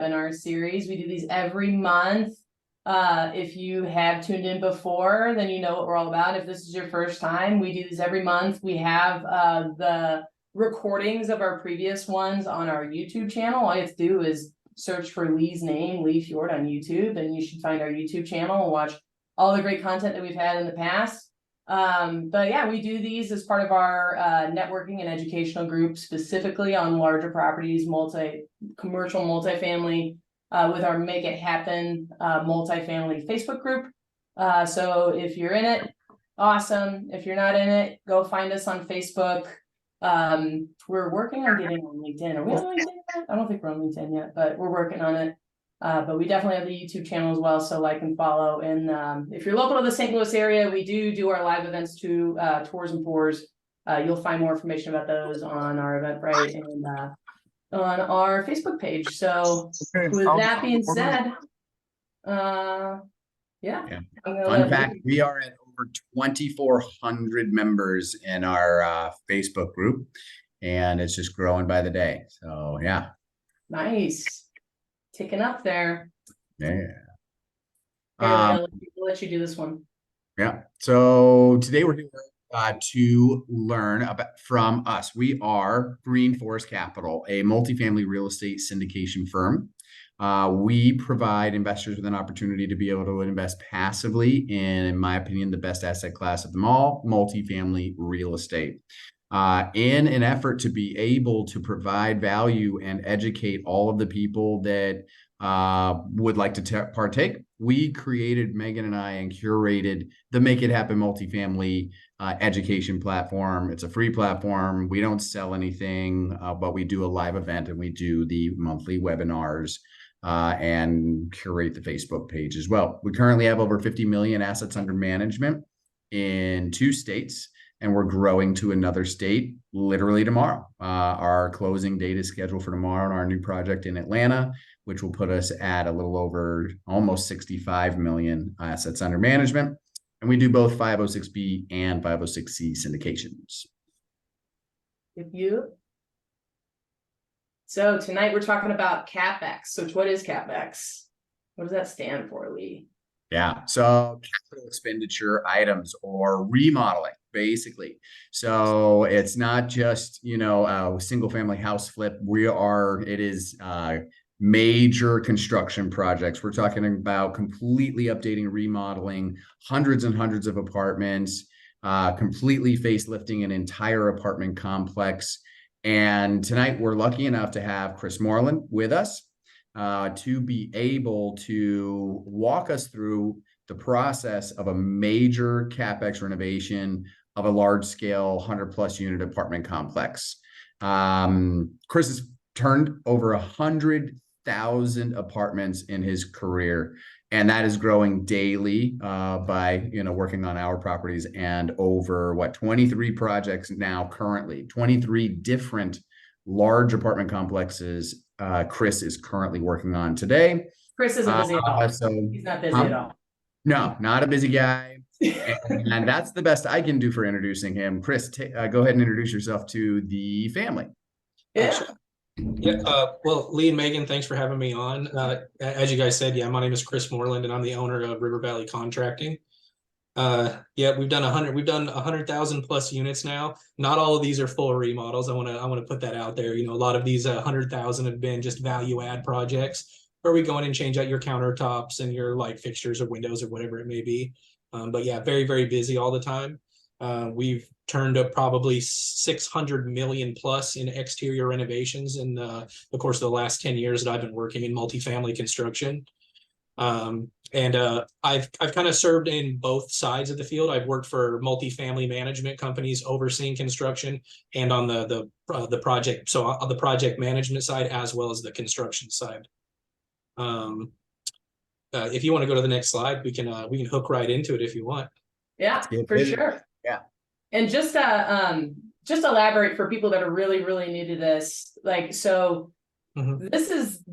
webinar series. We do these every month. If you have tuned in before, then you know what we're all about. If this is your first time, we do these every month. We have the recordings of our previous ones on our YouTube channel. All you have to do is search for Lee's name, Lee Fjord, on YouTube, and you should find our YouTube channel and watch all the great content that we've had in the past. But yeah, we do these as part of our networking and educational group, specifically on larger properties, commercial multifamily, with our Make It Happen multifamily Facebook group. So if you're in it, awesome. If you're not in it, go find us on Facebook. We're working on getting on LinkedIn. Are we on LinkedIn yet? I don't think we're on LinkedIn yet, but we're working on it. But we definitely have the YouTube channel as well, so like and follow. And if you're local to the St. Louis area, we do our live events too, tours and pours. You'll find more information about those on our Eventbrite and on our Facebook page. So with that being said, yeah. Fun fact, we are at over 2,400 members in our Facebook group, and it's just growing by the day. So yeah. Nice. Ticking up there. Yeah. I'll let you do this one. Yeah. So today we're here to learn from us. We are Green Forest Capital, a multifamily real estate syndication firm. We provide investors with an opportunity to be able to invest passively in my opinion, the best asset class of them all, multifamily real estate. In an effort to be able to provide value and educate all of the people that would like to partake, we created, Megan and I, and curated the Make It Happen multifamily education platform. It's a free platform. We don't sell anything, but we do a live event and we do the monthly webinars and curate the Facebook page as well. We currently have over 50 million assets under management in 2 states. And we're growing to another state literally tomorrow. Our closing date is scheduled for tomorrow on our new project in Atlanta, which will put us at a little over almost 65 million assets under management. And we do both 506B and 506C syndications. So tonight we're talking about CapEx. So what is CapEx? What does that stand for, Lee? Yeah, so capital expenditure items or remodeling, basically. So it's not just, a single family house flip. It is major construction projects. We're talking about completely updating, remodeling hundreds and hundreds of apartments, completely facelifting an entire apartment complex. And tonight we're lucky enough to have Chris Moreland with us. To be able to walk us through the process of a major CapEx renovation of a large-scale 100+ unit apartment complex. Chris has turned over 100,000 apartments in his career, and that is growing daily by working on our properties, and over 23 projects now currently, 23 different large apartment complexes Chris is currently working on today. Chris isn't busy at all. So he's not busy at all. No, not a busy guy. and that's the best I can do for introducing him. Chris, go ahead and introduce yourself to the family. Yeah. Well, Lee and Megan, thanks for having me on. As you guys said, my name is Chris Moreland, and I'm the owner of River Valley Contracting. We've done 100,000+ units now. Not all of these are full remodels. I want to put that out there. A lot of these 100,000 have been just value add projects where we go in and change out your countertops and your light fixtures or windows or whatever it may be. But yeah, very, very busy all the time. We've turned up probably 600 million+ in exterior renovations in the course of the last 10 years that I've been working in multifamily construction. I've kind of served in both sides of the field. I've worked for multifamily management companies overseeing construction and on the project. So on the project management side, as well as the construction side. If you want to go to the next slide, we can hook right into it if you want. Yeah, for sure. Yeah. And just elaborate for people that are really, really new to this. This is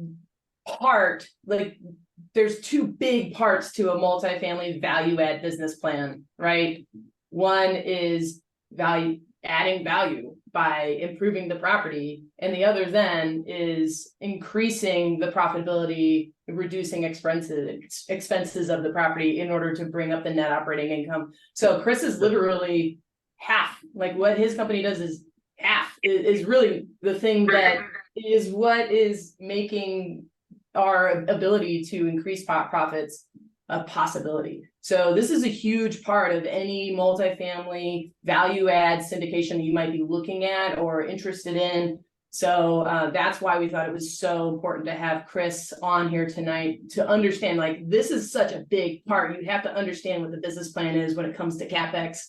there's 2 big parts to a multifamily value add business plan, right? One is adding value by improving the property. And the other then is increasing the profitability, reducing expenses of the property in order to bring up the net operating income. So Chris is literally half, like what his company does is half, is really the thing that is what is making our ability to increase profits a possibility. So this is a huge part of any multifamily value add syndication you might be looking at or interested in. So that's why we thought it was so important to have Chris on here tonight to understand, like, this is such a big part. You have to understand what the business plan is when it comes to CapEx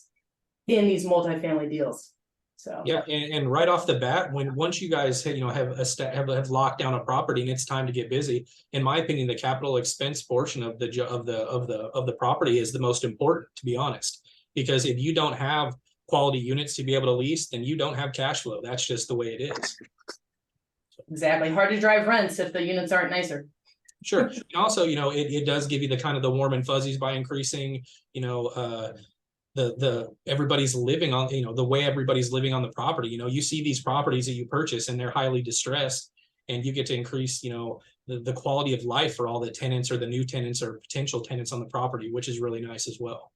in these multifamily deals. So yeah, and right off the bat, once you guys have locked down a property and it's time to get busy, in my opinion, the capital expense portion of the property is the most important, to be honest. Because if you don't have quality units to be able to lease, then you don't have cash flow. That's just the way it is. exactly, hard to drive rents if the units aren't nicer. Sure. And also, it does give you the kind of the warm and fuzzies by increasing, everybody's living on, the way everybody's living on the property. You see these properties that you purchase and they're highly distressed, and you get to increase, the quality of life for all the tenants or the new tenants or potential tenants on the property, which is really nice as well.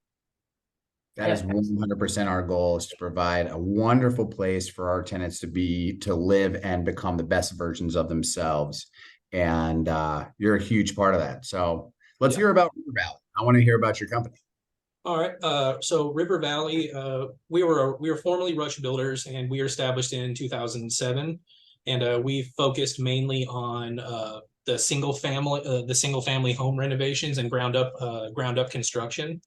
That is 100% our goal, is to provide a wonderful place for our tenants to live and become the best versions of themselves. And you're a huge part of that. So let's hear about River Valley. I want to hear about your company. All right. So River Valley, we were formerly Rush Builders, and we were established in 2007, and we focused mainly on the single family home renovations and ground up construction.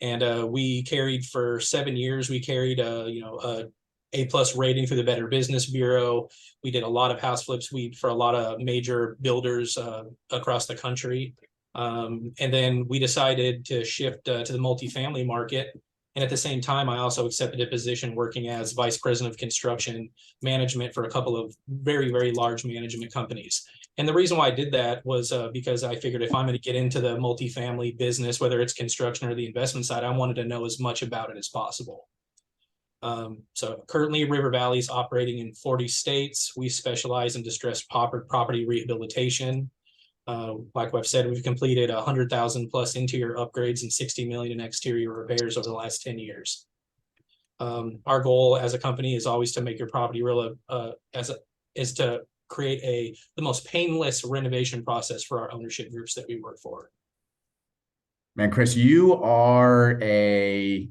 And we carried for 7 years. We carried A+ rating through the Better Business Bureau. We did a lot of house flips for a lot of major builders across the country. And then we decided to shift to the multifamily market. And at the same time, I also accepted a position working as vice president of construction management for a couple of very, very large management companies. And the reason why I did that was because I figured if I'm going to get into the multifamily business, whether it's construction or the investment side, I wanted to know as much about it as possible. So currently River Valley is operating in 40 states. We specialize in distressed property rehabilitation. Like I've said, we've completed 100,000 plus interior upgrades and 60 million in exterior repairs over the last 10 years. Our goal as a company is always to make your property is to create the most painless renovation process for our ownership groups that we work for. Man, Chris, you are a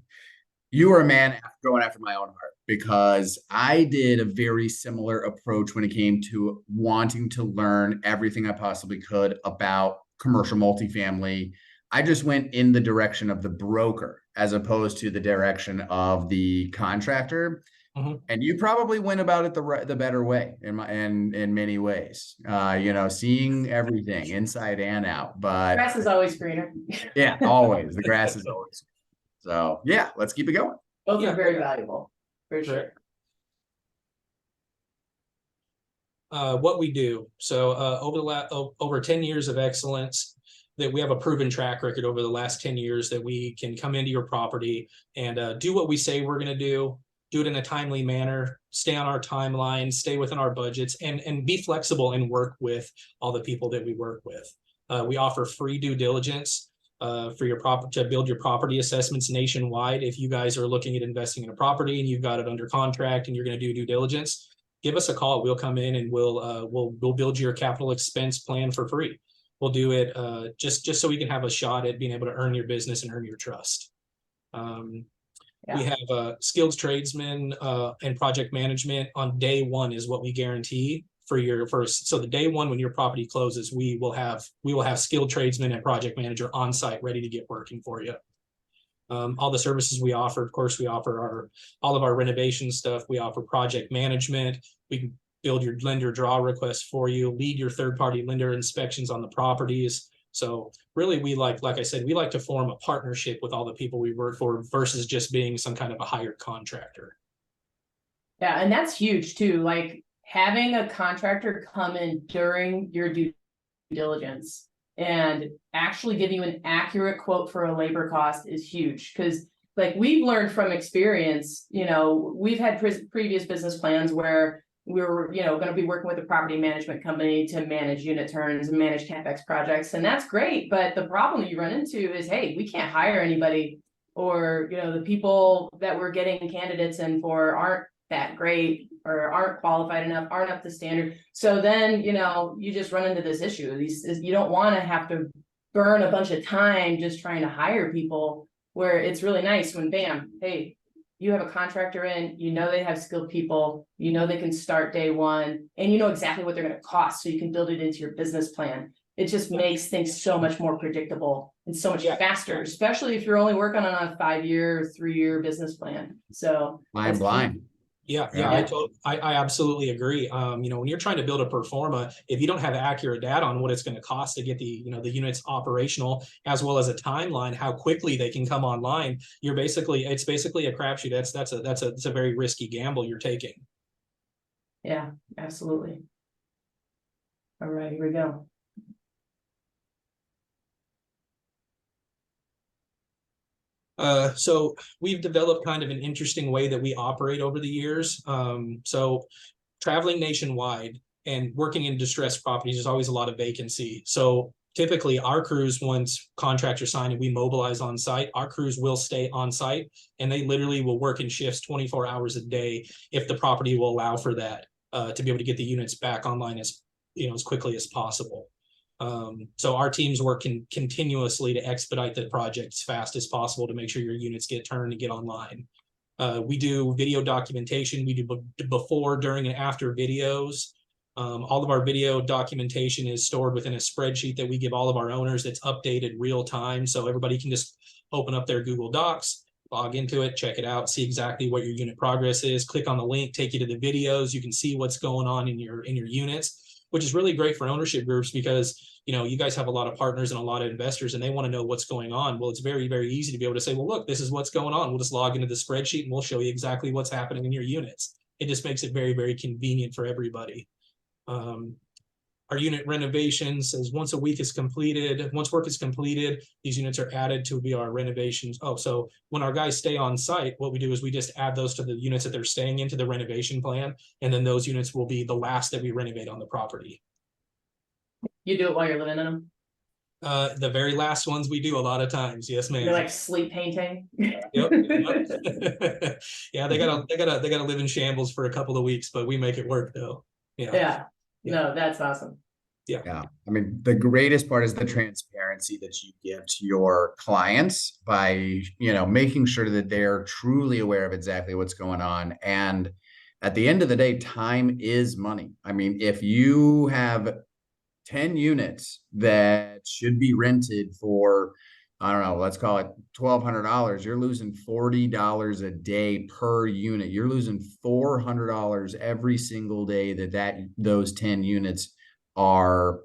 man going after my own heart, because I did a very similar approach when it came to wanting to learn everything I possibly could about commercial multifamily. I just went in the direction of the broker as opposed to the direction of the contractor. Mm-hmm. And you probably went about it the better way in many ways, seeing everything inside and out. But grass is always greener. Yeah, always. The grass is always greener. So yeah, let's keep it going. Both are very valuable, for sure. What we do. So over 10 years of excellence, that we have a proven track record over the last 10 years that we can come into your property and do what we say we're going to do it in a timely manner, stay on our timeline, stay within our budgets, and be flexible and work with all the people that we work with. We offer free due diligence for your to build your property assessments nationwide. If you guys are looking at investing in a property and you've got it under contract and you're going to do due diligence, give us a call. We'll come in and we'll build your capital expense plan for free. We'll do it just so we can have a shot at being able to earn your business and earn your trust. We have skilled tradesmen and project management on day one is what we guarantee for your first. So the day one when your property closes, we will have skilled tradesmen and project manager on site ready to get working for you. All the services we offer, of course, we offer all of our renovation stuff. We offer project management. We can build your lender draw requests for you, lead your third-party lender inspections on the properties. So really, we like I said, we like to form a partnership with all the people we work for versus just being some kind of a hired contractor. Yeah, and that's huge too. Like having a contractor come in during your due diligence and actually give you an accurate quote for a labor cost is huge, because like we've learned from experience, you know, we've had previous business plans where we were, you know, going to be working with a property management company to manage unit turns and manage CapEx projects. And that's great. But the problem you run into is, hey, we can't hire anybody, or, you know, the people that we're getting candidates in for aren't that great or aren't qualified enough, aren't up to standard. So then, you know, you just run into this issue. You don't want to have to burn a bunch of time just trying to hire people, where it's really nice when bam, hey, you have a contractor in, you know, they have skilled people, you know, they can start day one, and you know exactly what they're going to cost. So you can build it into your business plan. It just makes things so much more predictable and so much faster, especially if you're only working on a 5-year, 3-year business plan. So I'm blind. Yeah, Yeah. I absolutely agree. You know, when you're trying to build a pro forma, if you don't have accurate data on what it's going to cost to get the, you know, the units operational, as well as a timeline, how quickly they can come online, it's basically a crapshoot. That's a very risky gamble you're taking. Yeah, absolutely. All right, here we go. So we've developed kind of an interesting way that we operate over the years. So traveling nationwide and working in distressed properties, there's always a lot of vacancy. So typically our crews, once contracts are signed and we mobilize on site, our crews will stay on site, and they literally will work in shifts 24 hours a day if the property will allow for that, to be able to get the units back online as, you know, as quickly as possible. So our teams work continuously to expedite the project as fast as possible to make sure your units get turned and get online. We do video documentation. We do before, during, and after videos. All of our video documentation is stored within a spreadsheet that we give all of our owners that's updated real time. So everybody can just open up their Google Docs, log into it, check it out, see exactly what your unit progress is, click on the link, take you to the videos. You can see what's going on in your units, which is really great for ownership groups because, you know, you guys have a lot of partners and a lot of investors and they want to know what's going on. Well, it's very, very easy to be able to say, well, look, this is what's going on. We'll just log into the spreadsheet and we'll show you exactly what's happening in your units. It just makes it very, very convenient for everybody. Our unit renovations, as once work is completed, these units are added to be our renovations. Oh, so when our guys stay on site, what we do is we just add those to the units that they're staying into the renovation plan. And then those units will be the last that we renovate on the property. You do it while you're living in them? The very last ones we do a lot of times. Yes, ma'am. You're like sleep painting? Yep. Yeah, they gotta live in shambles for a couple of weeks, but we make it work though. Yeah. No, that's awesome. Yeah. I mean, the greatest part is the transparency that you give to your clients by, you know, making sure that they're truly aware of exactly what's going on. And at the end of the day, time is money. I mean, if you have 10 units that should be rented for, I don't know, let's call it $1,200, you're losing $40 a day per unit. You're losing $400 every single day those 10 units are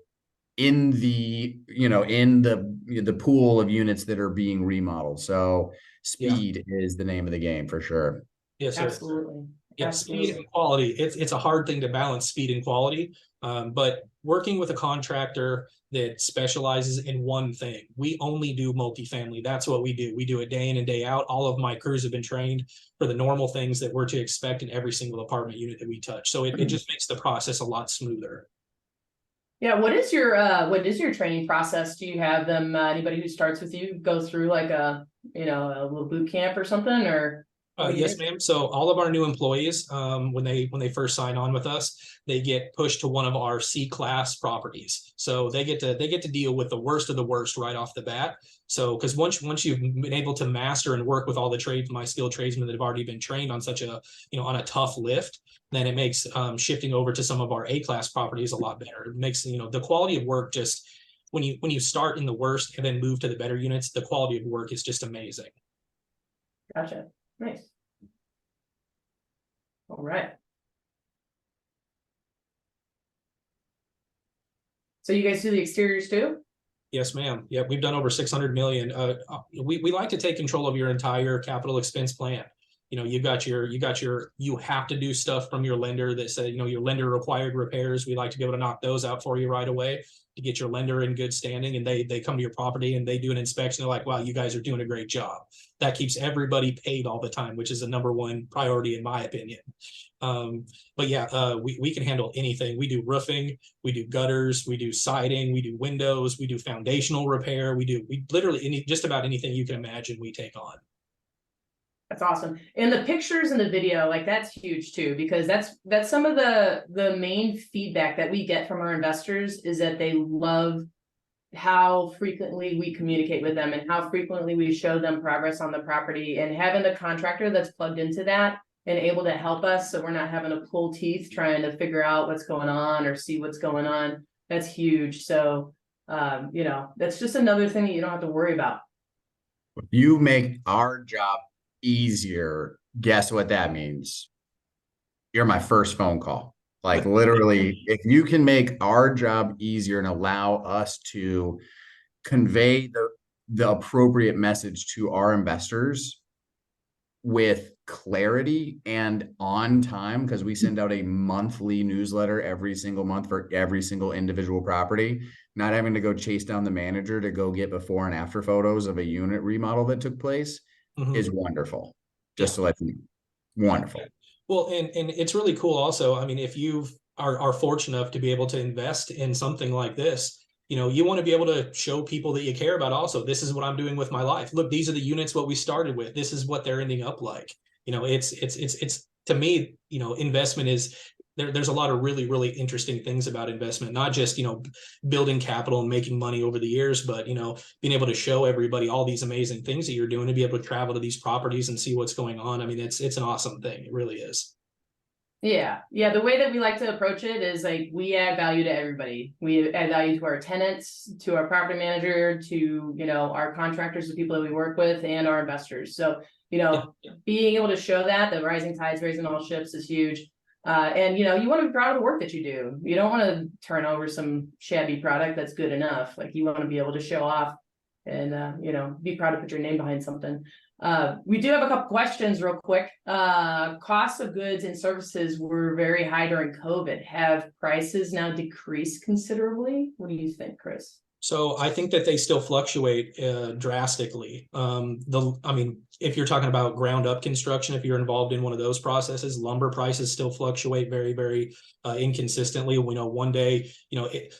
in the, you know, in the pool of units that are being remodeled. So speed is the name of the game for sure. Yes, sir. Absolutely. Yeah, speed and quality. It's a hard thing to balance, speed and quality. But working with a contractor that specializes in one thing, we only do multifamily. That's what we do. We do it day in and day out. All of my crews have been trained for the normal things that we're to expect in every single apartment unit that we touch. So it just makes the process a lot smoother. Yeah, what is your training process? Do you have them, anybody who starts with you go through like a little boot camp or something, or? Yes, ma'am. So all of our new employees, when they first sign on with us, they get pushed to one of our C-class properties. So they get to deal with the worst of the worst right off the bat. So because once you've been able to master and work with all the my skilled tradesmen that have already been trained on such a, on a tough lift, then it makes shifting over to some of our A-class properties a lot better. It makes, the quality of work just, when you start in the worst and then move to the better units, the quality of work is just amazing. Gotcha. Nice. All right. So you guys do the exteriors too? Yes, ma'am. Yeah, we've done over 600 million. We like to take control of your entire capital expense plan. You got you have to do stuff from your lender that said, your lender required repairs. We like to be able to knock those out for you right away to get your lender in good standing. And they come to your property and they do an inspection. They're like, wow, you guys are doing a great job. That keeps everybody paid all the time, which is the number one priority in my opinion. But yeah, we can handle anything. We do roofing, we do gutters, we do siding, we do windows, we do foundational repair. We literally just about anything you can imagine we take on. That's awesome. And the pictures and the video, like that's huge too, because that's some of the main feedback that we get from our investors is that they love how frequently we communicate with them and how frequently we show them progress on the property, and having the contractor that's plugged into that and able to help us so we're not having to pull teeth trying to figure out what's going on or see what's going on. That's huge. So that's just another thing that you don't have to worry about. If you make our job easier, guess what that means? You're my first phone call. Like literally, if you can make our job easier and allow us to convey the appropriate message to our investors with clarity and on time, because we send out a monthly newsletter every single month for every single individual property, not having to go chase down the manager to go get before and after photos of a unit remodel that took place is wonderful. Just to let you know. Wonderful. Well, and it's really cool also. I mean, if you are fortunate enough to be able to invest in something like this, you want to be able to show people that you care about also. This is what I'm doing with my life. Look, these are the units what we started with. This is what they're ending up like. It's to me, investment is there's a lot of really, really interesting things about investment, not just, building capital and making money over the years, but, being able to show everybody all these amazing things that you're doing, to be able to travel to these properties and see what's going on. I mean, it's an awesome thing. It really is. Yeah. The way that we like to approach it is like we add value to everybody. We add value to our tenants, to our property manager, to, our contractors, the people that we work with, and our investors. So, being able to show that the rising tides raising all ships is huge. And you want to be proud of the work that you do. You don't want to turn over some shabby product that's good enough. Like you want to be able to show off and be proud to put your name behind something. We do have a couple questions real quick. Costs of goods and services were very high during COVID. Have prices now decreased considerably? What do you think, Chris? So I think that they still fluctuate drastically. If you're talking about ground up construction, if you're involved in one of those processes, lumber prices still fluctuate very, very inconsistently. We know one day,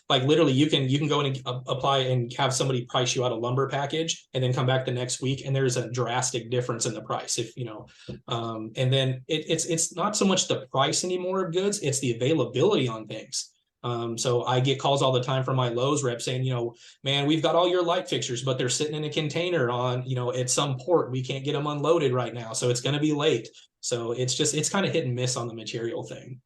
like literally you can go in and apply and have somebody price you out a lumber package and then come back the next week and there's a drastic difference in the price. And then it's not so much the price anymore of goods, it's the availability on things. So I get calls all the time from my Lowe's rep saying, man, we've got all your light fixtures, but they're sitting in a container on, at some port. We can't get them unloaded right now. So it's going to be late. So it's kind of hit and miss on the material thing.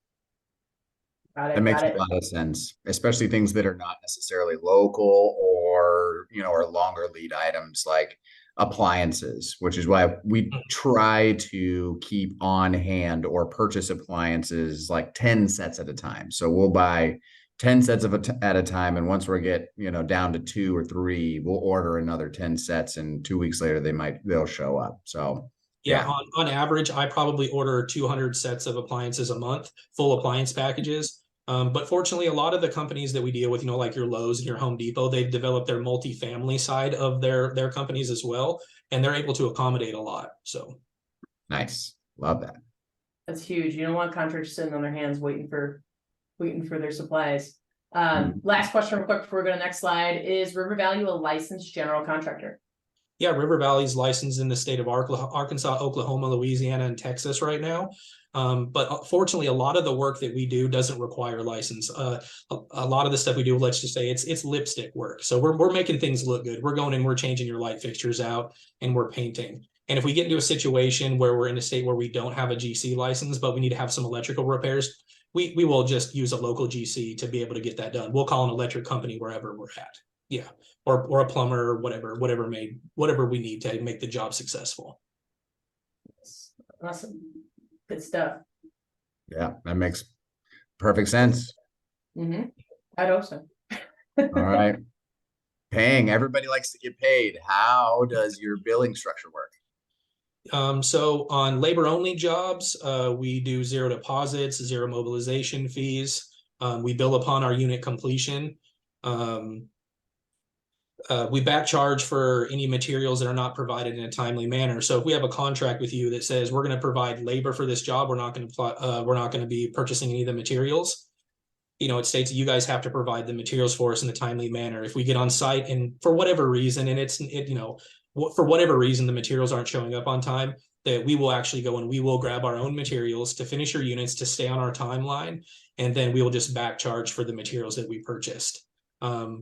That makes a lot of sense, especially things that are not necessarily local or longer lead items like appliances, which is why we try to keep on hand or purchase appliances like 10 sets at a time. So we'll buy 10 sets at a time. And once we get, down to 2 or 3, we'll order another 10 sets and 2 weeks later, they'll show up. So yeah. On average, I probably order 200 sets of appliances a month, full appliance packages. But fortunately, a lot of the companies that we deal with, like your Lowe's and your Home Depot, they've developed their multifamily side of their companies as well, and they're able to accommodate a lot. So nice, love that. That's huge. You don't want contractors sitting on their hands waiting for their supplies. Last question, real quick, before we go to the next slide: is River Valley a licensed general contractor? Yeah, River Valley's licensed in the state of Arkansas, Oklahoma, Louisiana, and Texas right now. But fortunately, a lot of the work that we do doesn't require a license. A lot of the stuff we do, let's just say it's lipstick work. So we're making things look good. We're going in, we're changing your light fixtures out, and we're painting. And if we get into a situation where we're in a state where we don't have a GC license, but we need to have some electrical repairs, we will just use a local GC to be able to get that done. We'll call an electric company wherever we're at. Yeah. Or a plumber or whatever we need to make the job successful. Awesome. Good stuff. Yeah, that makes perfect sense. I'd hope so. All right. Paying. Everybody likes to get paid. How does your billing structure work? So on labor only jobs, we do 0 deposits, 0 mobilization fees. We bill upon our unit completion. We back charge for any materials that are not provided in a timely manner. So if we have a contract with you that says we're going to provide labor for this job, we're not going to be purchasing any of the materials. You know, it states that you guys have to provide the materials for us in a timely manner. If we get on site and for whatever reason, and for whatever reason, the materials aren't showing up on time, that we will actually go and we will grab our own materials to finish your units to stay on our timeline. And then we will just back charge for the materials that we purchased.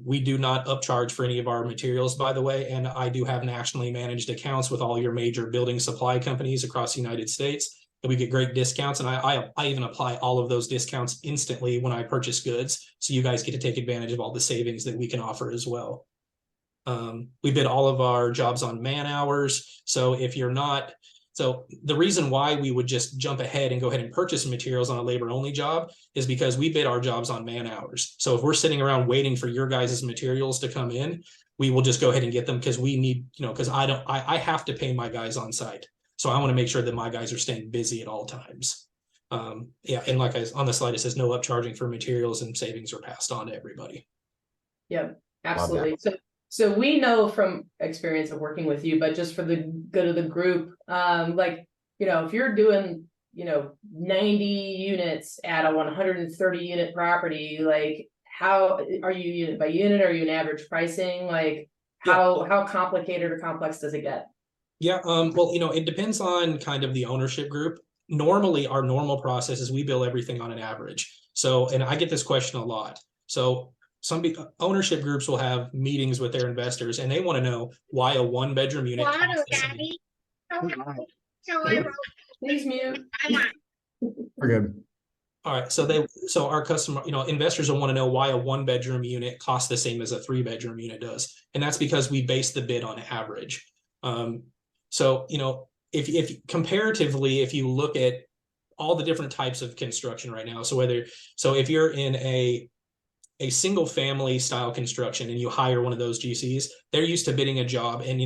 We do not upcharge for any of our materials, by the way, and I do have nationally managed accounts with all your major building supply companies across the United States, and we get great discounts, and I even apply all of those discounts instantly when I purchase goods, so you guys get to take advantage of all the savings that we can offer as well. We bid all of our jobs on man hours, so if you're not, so the reason why we would just jump ahead and go ahead and purchase materials on a labor only job is because we bid our jobs on man hours. So if we're sitting around waiting for your guys' materials to come in, we will just go ahead and get them because we need, because I have to pay my guys on site. So I want to make sure that my guys are staying busy at all times. Yeah, and like on the slide, it says no upcharging for materials and savings are passed on to everybody. Yep, absolutely. So we know from experience of working with you, but just for the good of the group, like, if you're doing, 90 units at a 130 unit property, like how are you unit by unit? Are you an average pricing? Like how complicated or complex does it get? Yeah, well, it depends on kind of the ownership group. Normally, our normal process is we bill everything on an average. So, and I get this question a lot. So some ownership groups will have meetings with their investors and they want to know why a 1-bedroom unit Please mute. We're good. All right, so our customer, investors will want to know why a 1-bedroom unit costs the same as a 3-bedroom unit does, and that's because we base the bid on average. So if comparatively, if you look at all the different types of construction right now, so if you're in a single family style construction and you hire one of those GCs, they're used to bidding a job, and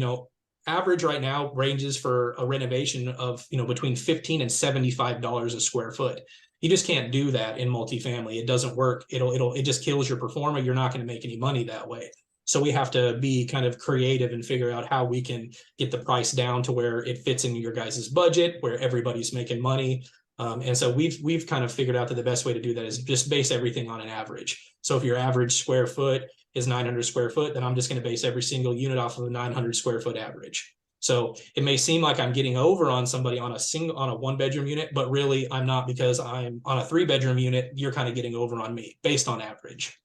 average right now ranges for a renovation of between $15 and $75 a square foot. You just can't do that in multifamily. It doesn't work. It just kills your performer. You're not going to make any money that way. So we have to be kind of creative and figure out how we can get the price down to where it fits in your guys' budget, where everybody's making money. And so we've kind of figured out that the best way to do that is just base everything on an average. So if your average square foot is 900 square foot, then I'm just going to base every single unit off of a 900 square foot average. So it may seem like I'm getting over on somebody on a 1-bedroom unit, but really I'm not, because I'm on a 3-bedroom unit. You're kind of getting over on me based on average.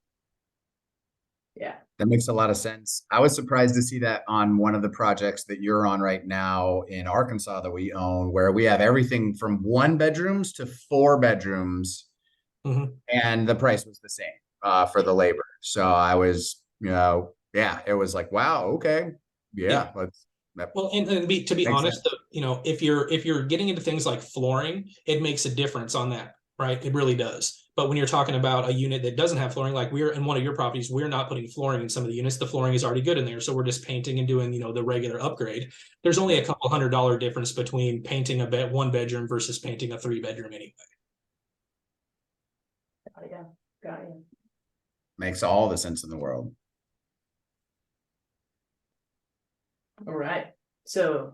Yeah. That makes a lot of sense. I was surprised to see that on one of the projects that you're on right now in Arkansas that we own, where we have everything from 1 bedrooms to 4 bedrooms, and the price was the same for the labor. So I was, it was like, wow, okay, yeah. Well, and to be honest, if you're getting into things like flooring, it makes a difference on that, right? It really does. But when you're talking about a unit that doesn't have flooring, like we're in one of your properties, we're not putting flooring in some of the units. The flooring is already good in there. So we're just painting and doing, the regular upgrade. There's only a couple $100 difference between painting a 1-bedroom versus painting a 3-bedroom anyway. Got you. Makes all the sense in the world. All right. So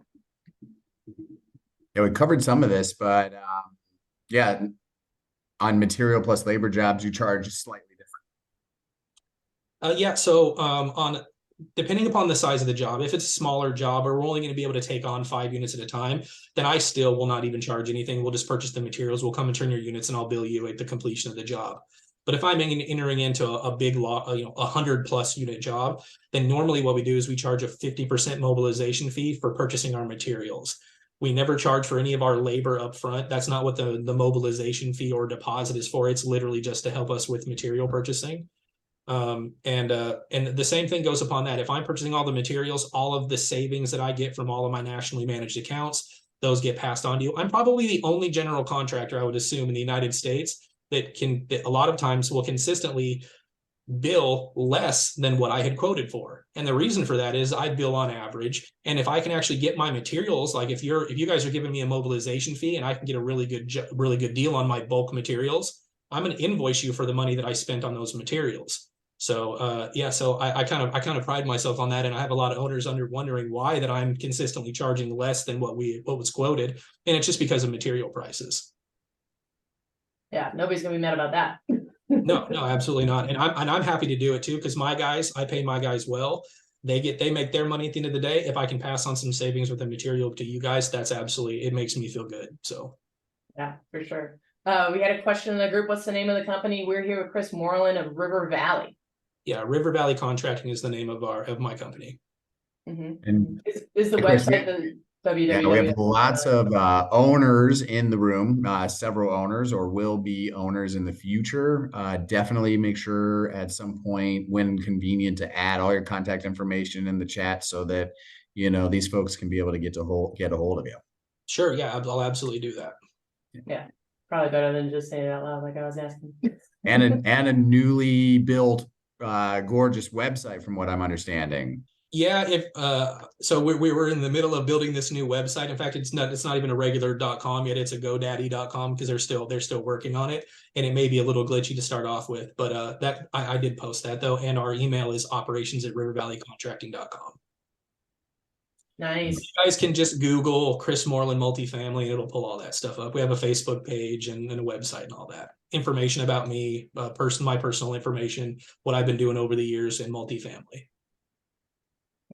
yeah, we covered some of this, but yeah, on material plus labor jobs, you charge slightly different. Yeah. So depending upon the size of the job, if it's a smaller job or we're only going to be able to take on 5 units at a time, then I still will not even charge anything. We'll just purchase the materials. We'll come and turn your units and I'll bill you at the completion of the job. But if I'm entering into a big lot, 100+ unit job, then normally what we do is we charge a 50% mobilization fee for purchasing our materials. We never charge for any of our labor up front. That's not what the mobilization fee or deposit is for. It's literally just to help us with material purchasing. And the same thing goes upon that. If I'm purchasing all the materials, all of the savings that I get from all of my nationally managed accounts, those get passed on to you. I'm probably the only general contractor, I would assume, in the United States that a lot of times will consistently bill less than what I had quoted for. And the reason for that is I bill on average. And if I can actually get my materials, like if you guys are giving me a mobilization fee and I can get a really good deal on my bulk materials, I'm going to invoice you for the money that I spent on those materials. So yeah, so I kind of pride myself on that, and I have a lot of owners wondering why that I'm consistently charging less than what was quoted, and it's just because of material prices. Yeah, nobody's gonna be mad about that. No, absolutely not. And I'm happy to do it too, because I pay my guys well. They make their money at the end of the day. If I can pass on some savings with the material to you guys, it makes me feel good. So Yeah, for sure. We had a question in the group. What's the name of the company? We're here with Chris Moreland of River Valley. Yeah, River Valley Contracting is the name of my company. And Is the Chris, website the yeah, we have www? lots of owners in the room, several owners or will be owners in the future. Definitely make sure at some point when convenient to add all your contact information in the chat so that, you know, these folks can be able to get a hold of you. Sure, yeah, I'll absolutely do that. Yeah, probably better than just saying it out loud like I was asking. And a newly built gorgeous website from what I'm understanding. Yeah, so we were in the middle of building this new website. In fact, it's not even a regular .com yet. It's a GoDaddy.com because they're still working on it, and it may be a little glitchy to start off with. But that I did post that though, and our email is operations@rivervalleycontracting.com. Nice. You guys can just Google Chris Moreland Multifamily, and it'll pull all that stuff up. We have a Facebook page and a website and all that information about me, my personal information, what I've been doing over the years in multifamily.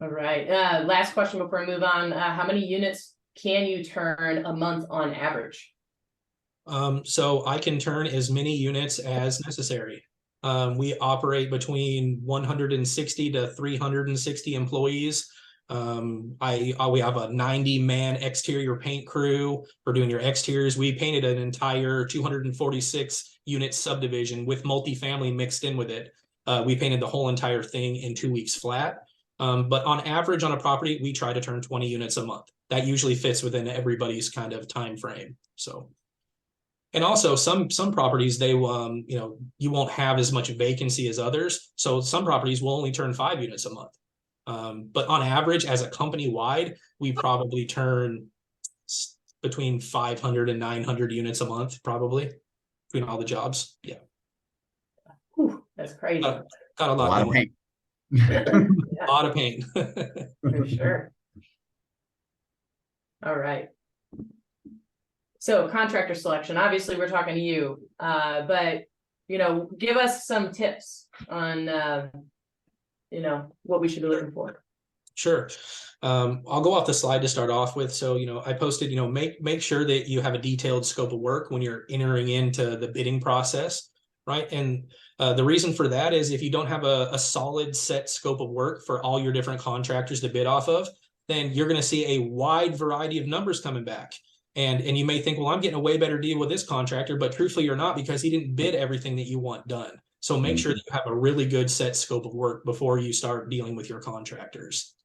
All right. Last question before we move on. How many units can you turn a month on average? So I can turn as many units as necessary. We operate between 160 to 360 employees. We have a 90-man exterior paint crew for doing your exteriors. We painted an entire 246 unit subdivision with multifamily mixed in with it. We painted the whole entire thing in 2 weeks flat. But on average on a property, we try to turn 20 units a month. That usually fits within everybody's kind of time frame. So, and also some properties, you won't have as much vacancy as others. So some properties will only turn 5 units a month. But on average, as a company wide, we probably turn between 500 and 900 units a month, probably between all the jobs. Yeah. Whew, that's crazy. Got a lot of paint. A lot of pain. For sure. All right. So contractor selection, obviously we're talking to you, but give us some tips on what we should be looking for. Sure. I'll go off the slide to start off with. So, I posted, make sure that you have a detailed scope of work when you're entering into the bidding process, right? And the reason for that is if you don't have a solid set scope of work for all your different contractors to bid off of, then you're going to see a wide variety of numbers coming back. And you may think, well, I'm getting a way better deal with this contractor, but truthfully you're not, because he didn't bid everything that you want done. So make sure that you have a really good set scope of work before you start dealing with your contractors.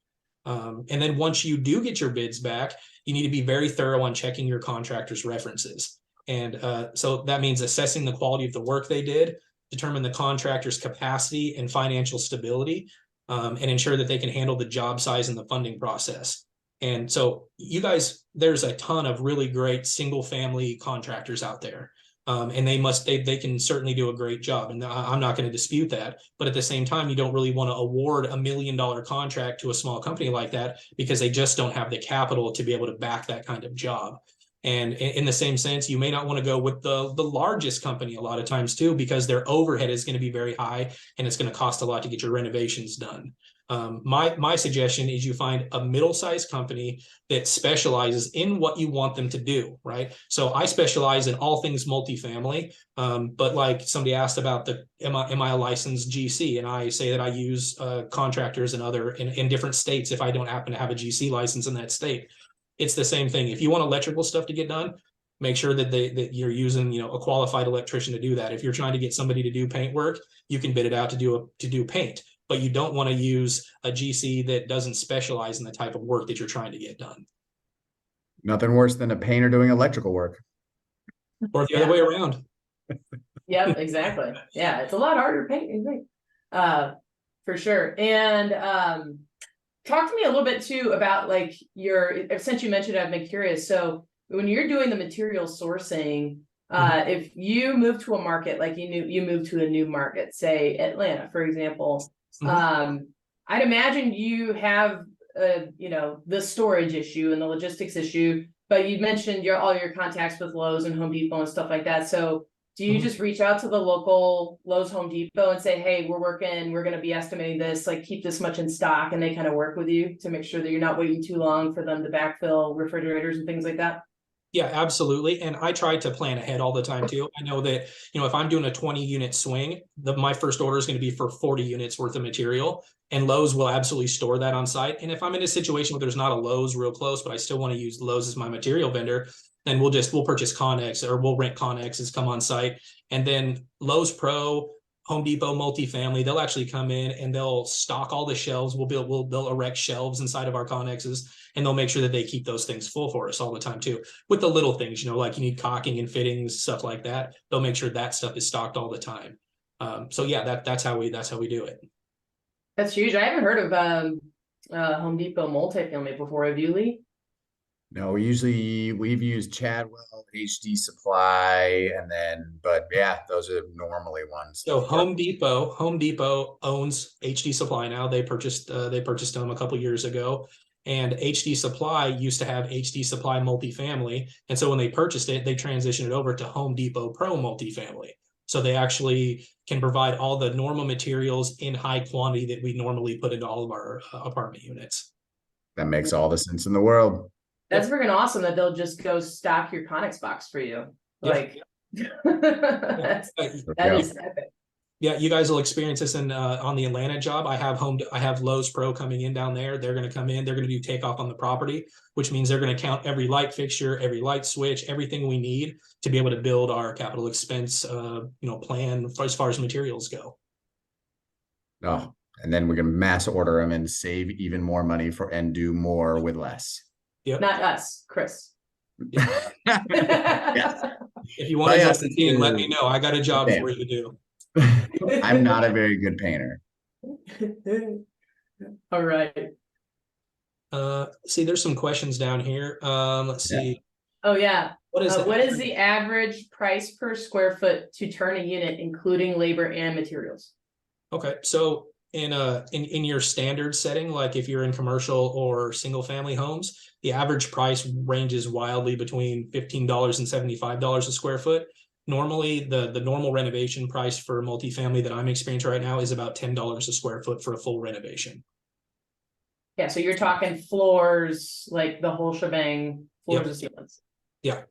And then once you do get your bids back, you need to be very thorough on checking your contractor's references. And so that means assessing the quality of the work they did, determine the contractor's capacity and financial stability, and ensure that they can handle the job size and the funding process. And so you guys, there's a ton of really great single family contractors out there. And they can certainly do a great job. And I'm not going to dispute that. But at the same time, you don't really want to award $1 million contract to a small company like that because they just don't have the capital to be able to back that kind of job. And in the same sense, you may not want to go with the largest company a lot of times too, because their overhead is going to be very high and it's going to cost a lot to get your renovations done. My suggestion is you find a middle-sized company that specializes in what you want them to do, right? So I specialize in all things multifamily, but like somebody asked about am I a licensed GC? And I say that I use contractors in different states if I don't happen to have a GC license in that state. It's the same thing. If you want electrical stuff to get done, make sure that you're using a qualified electrician to do that. If you're trying to get somebody to do paint work, you can bid it out to do paint. But you don't want to use a GC that doesn't specialize in the type of work that you're trying to get done. Nothing worse than a painter doing electrical work. Or the other way around. Yep, exactly. Yeah, it's a lot harder to paint, you think. For sure. And talk to me a little bit too about like since you mentioned it, I've been curious. So when you're doing the material sourcing, if you move to a market, like you move to a new market, say Atlanta, for example, I'd imagine you have the storage issue and the logistics issue, but you mentioned all your contacts with Lowe's and Home Depot and stuff like that. So do you just reach out to the local Lowe's, Home Depot and say, hey, we're going to be estimating this, like keep this much in stock, and they kind of work with you to make sure that you're not waiting too long for them to backfill refrigerators and things like that? Yeah, absolutely. And I try to plan ahead all the time too. I know that, if I'm doing a 20 unit swing, my first order is going to be for 40 units worth of material, and Lowe's will absolutely store that on site. And if I'm in a situation where there's not a Lowe's real close, but I still want to use Lowe's as my material vendor, then we'll purchase Connex, or we'll rent Connexes, come on site. And then Lowe's Pro, Home Depot Multifamily, they'll actually come in and they'll stock all the shelves. They'll erect shelves inside of our Connexes, and they'll make sure that they keep those things full for us all the time too. With the little things, like you need caulking and fittings, stuff like that. They'll make sure that stuff is stocked all the time. So yeah, that's how we do it. That's huge. I haven't heard of Home Depot Multifamily before. Have you, Lee? No, we've used Chadwell, HD Supply, but yeah, those are normally ones. So Home Depot owns HD Supply now. They purchased them a couple years ago, and HD Supply used to have HD Supply Multifamily, and so when they purchased it, they transitioned it over to Home Depot Pro Multifamily. So they actually can provide all the normal materials in high quantity that we normally put into all of our apartment units. That makes all the sense in the world. That's freaking awesome that they'll just go stock your Connex box for you. Like, that is epic. Yeah, you guys will experience this on the Atlanta job. I have Lowe's Pro coming in down there. They're going to come in. They're going to do takeoff on the property, which means they're going to count every light fixture, every light switch, everything we need to be able to build our capital expense, plan as far as materials go. Oh, and then we're going to mass order them and save even more money and do more with less. Yep. Not us, Chris. Yes. If you want to join the team, let me know. I got a job for you to do. I'm not a very good painter. All right. See, there's some questions down here. Let's see. Oh yeah. What is the average price per square foot to turn a unit, including labor and materials? Okay, so in your standard setting, like if you're in commercial or single family homes, the average price ranges wildly between $15 and $75 a square foot. Normally, the normal renovation price for multifamily that I'm experiencing right now is about $10 a square foot for a full renovation. Yeah, so you're talking floors, like the whole shebang, floors and ceilings. Yeah,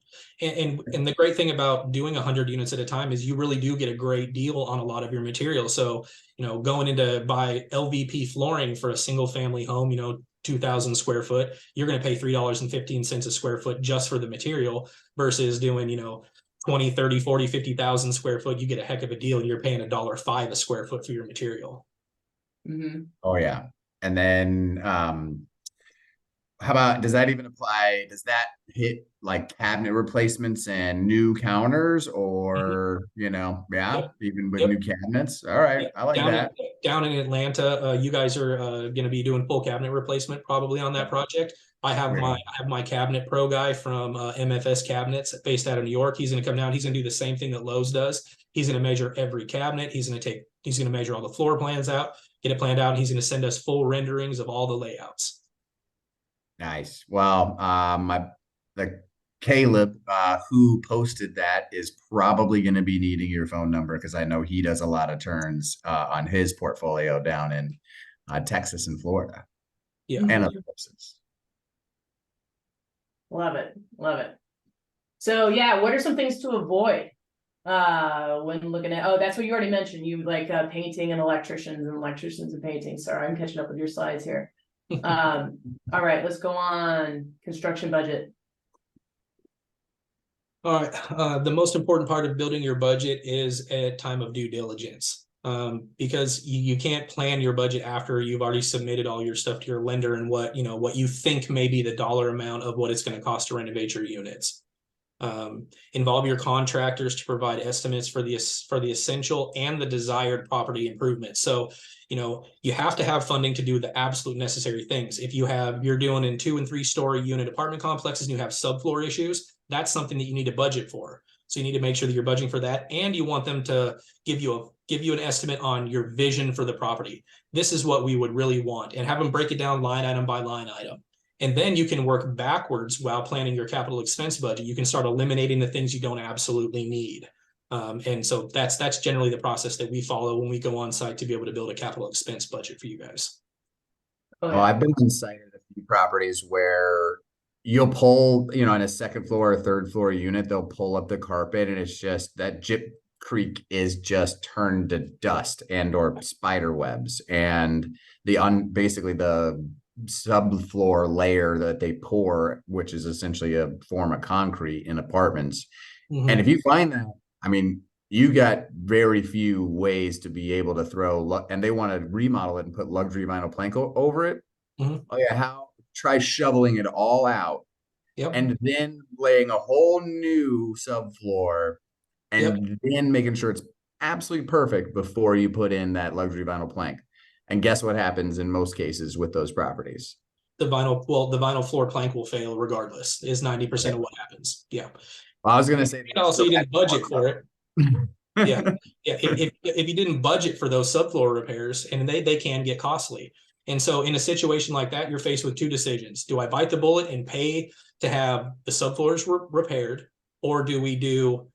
and the great thing about doing 100 units at a time is you really do get a great deal on a lot of your materials. So, going into buy LVP flooring for a single family home, 2,000 square foot, you're going to pay $3.15 a square foot just for the material, versus doing, 20, 30, 40, 50,000 square foot, you get a heck of a deal, and you're paying $1.05 a square foot for your material. Mm-hmm. Oh yeah. And then, how about, does that even apply? Does that hit like cabinet replacements and new counters, or, even with new cabinets? All right. I like that. Down in Atlanta, you guys are going to be doing full cabinet replacement probably on that project. I have my cabinet pro guy from MFS Cabinets based out of New York. He's going to come down. He's going to do the same thing that Lowe's does. He's going to measure every cabinet. He's going to measure all the floor plans out, get it planned out. And he's going to send us full renderings of all the layouts. Nice. Well, Caleb, who posted that, is probably going to be needing your phone number, because I know he does a lot of turns on his portfolio down in Texas and Florida. Yeah, and other places. Love it. So yeah, what are some things to avoid when looking at? Oh, that's what you already mentioned. You like painting and electricians and painting. Sorry, I'm catching up with your slides here. All right, let's go on. Construction budget. All right. The most important part of building your budget is at time of due diligence, because you can't plan your budget after you've already submitted all your stuff to your lender and what you think may be the dollar amount of what it's going to cost to renovate your units. Involve your contractors to provide estimates for the essential and the desired property improvements. So, you know, you have to have funding to do the absolute necessary things. If you're doing in 2- and 3-story unit apartment complexes and you have subfloor issues, that's something that you need to budget for. So you need to make sure that you're budgeting for that, and you want them to give you an estimate on your vision for the property. This is what we would really want, and have them break it down line item by line item. And then you can work backwards while planning your capital expense budget. You can start eliminating the things you don't absolutely need. And so that's generally the process that we follow when we go on site to be able to build a capital expense budget for you guys. Oh, I've been on site at a few properties where you'll pull, you know, in a 2nd floor or 3rd floor unit, they'll pull up the carpet and it's just that gyp creek is just turned to dust and or spider webs, and basically the subfloor layer that they pour, which is essentially a form of concrete in apartments. And if you find that, I mean, you got very few ways to be able to throw, and they want to remodel it and put luxury vinyl plank over it. Oh yeah, try shoveling it all out, and then laying a whole new subfloor, and then making sure it's absolutely perfect before you put in that luxury vinyl plank. And guess what happens in most cases with those properties? The vinyl floor plank will fail regardless, is 90% of what happens. Yeah. Well, I was going to say, and also you didn't budget for it. Yeah. If you didn't budget for those subfloor repairs, and they can get costly. And so in a situation like that, you're faced with 2 decisions. Do I bite the bullet and pay to have the subfloors repaired, or do we do